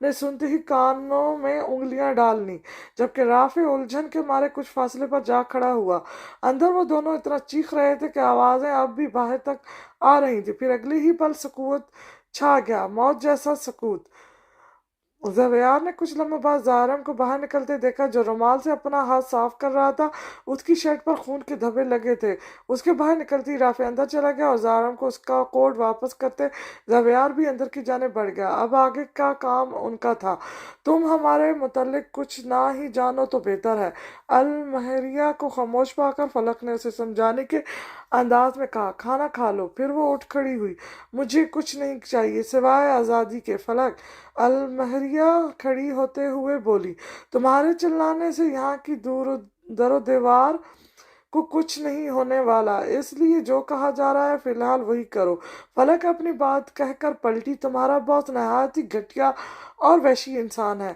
نے سنتے ہی کانوں میں انگلیاں ڈال لیں، جبکہ رافع الجھن کے مارے کچھ فاصلے پر جا کھڑا ہوا۔ اندر وہ دونوں اتنا چیخ رہے تھے کہ آوازیں اب بھی باہر تک آ رہی تھیں۔ پھر اگلی ہی پل سکوت چھا گیا، موت جیسا سکوت۔ زویار نے کچھ لمحوں بعد زارم کو باہر نکلتے دیکھا، جو رومال سے اپنا ہاتھ صاف کر رہا تھا۔ اس کی شرٹ پر خون کے دھبے لگے تھے۔ اس کے باہر نکلتے ہی رافع اندر چلا گیا اور زارم کو اس کا کوٹ واپس کرتے زویار بھی اندر کی جانب بڑھ گیا۔ اب آگے کا کام ان کا تھا۔ تم ہمارے متعلق کچھ نہ ہی جانو تو بہتر ہے، المہریہ کو خاموش پا کر فلک نے اسے سمجھانے کے انداز میں کہا۔ کھانا کھا لو۔ پھر وہ اٹھ کھڑی ہوئی۔ مجھے کچھ نہیں چاہیے سوائے آزادی کے، فلک۔ المہریہ کھڑی ہوتے ہوئے بولی، تمہارے چلانے سے یہاں کی در و دیوار کو کچھ نہیں ہونے والا، اس لیے جو کہا جا رہا ہے فی الحال وہی کرو۔ فلک اپنی بات کہہ کر پلٹی، تمہارا باس نہایت ہی گھٹیا اور وحشی انسان ہے۔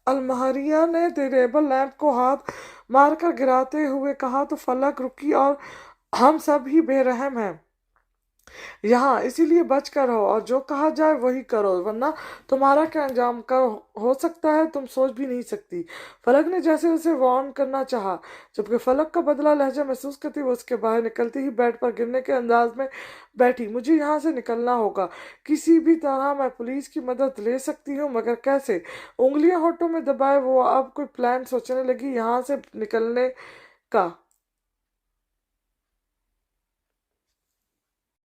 المہریہ نے ٹیبل لیمپ کو ہاتھ مار کر گراتے ہوئے کہا، تو فلک رکی، اور ہم سب ہی بے رحم ہیں یہاں، اسی لیے بچ کر رہو اور جو کہا جائے وہی کرو، ورنہ تمہارا کیا انجام ہو سکتا ہے تم سوچ بھی نہیں سکتی۔ فلک نے جیسے اسے وارن کرنا چاہا، جبکہ فلک کا بدلہ لہجہ محسوس کرتی وہ اس کے باہر نکلتے ہی بیڈ پر گرنے کے انداز میں بیٹھی۔ مجھے یہاں سے نکلنا ہوگا، کسی بھی طرح میں پولیس کی مدد لے سکتی ہوں، مگر کیسے؟ انگلیاں ہونٹوں میں دبائے وہ اب کوئی پلان سوچنے لگی یہاں سے نکلنے کا۔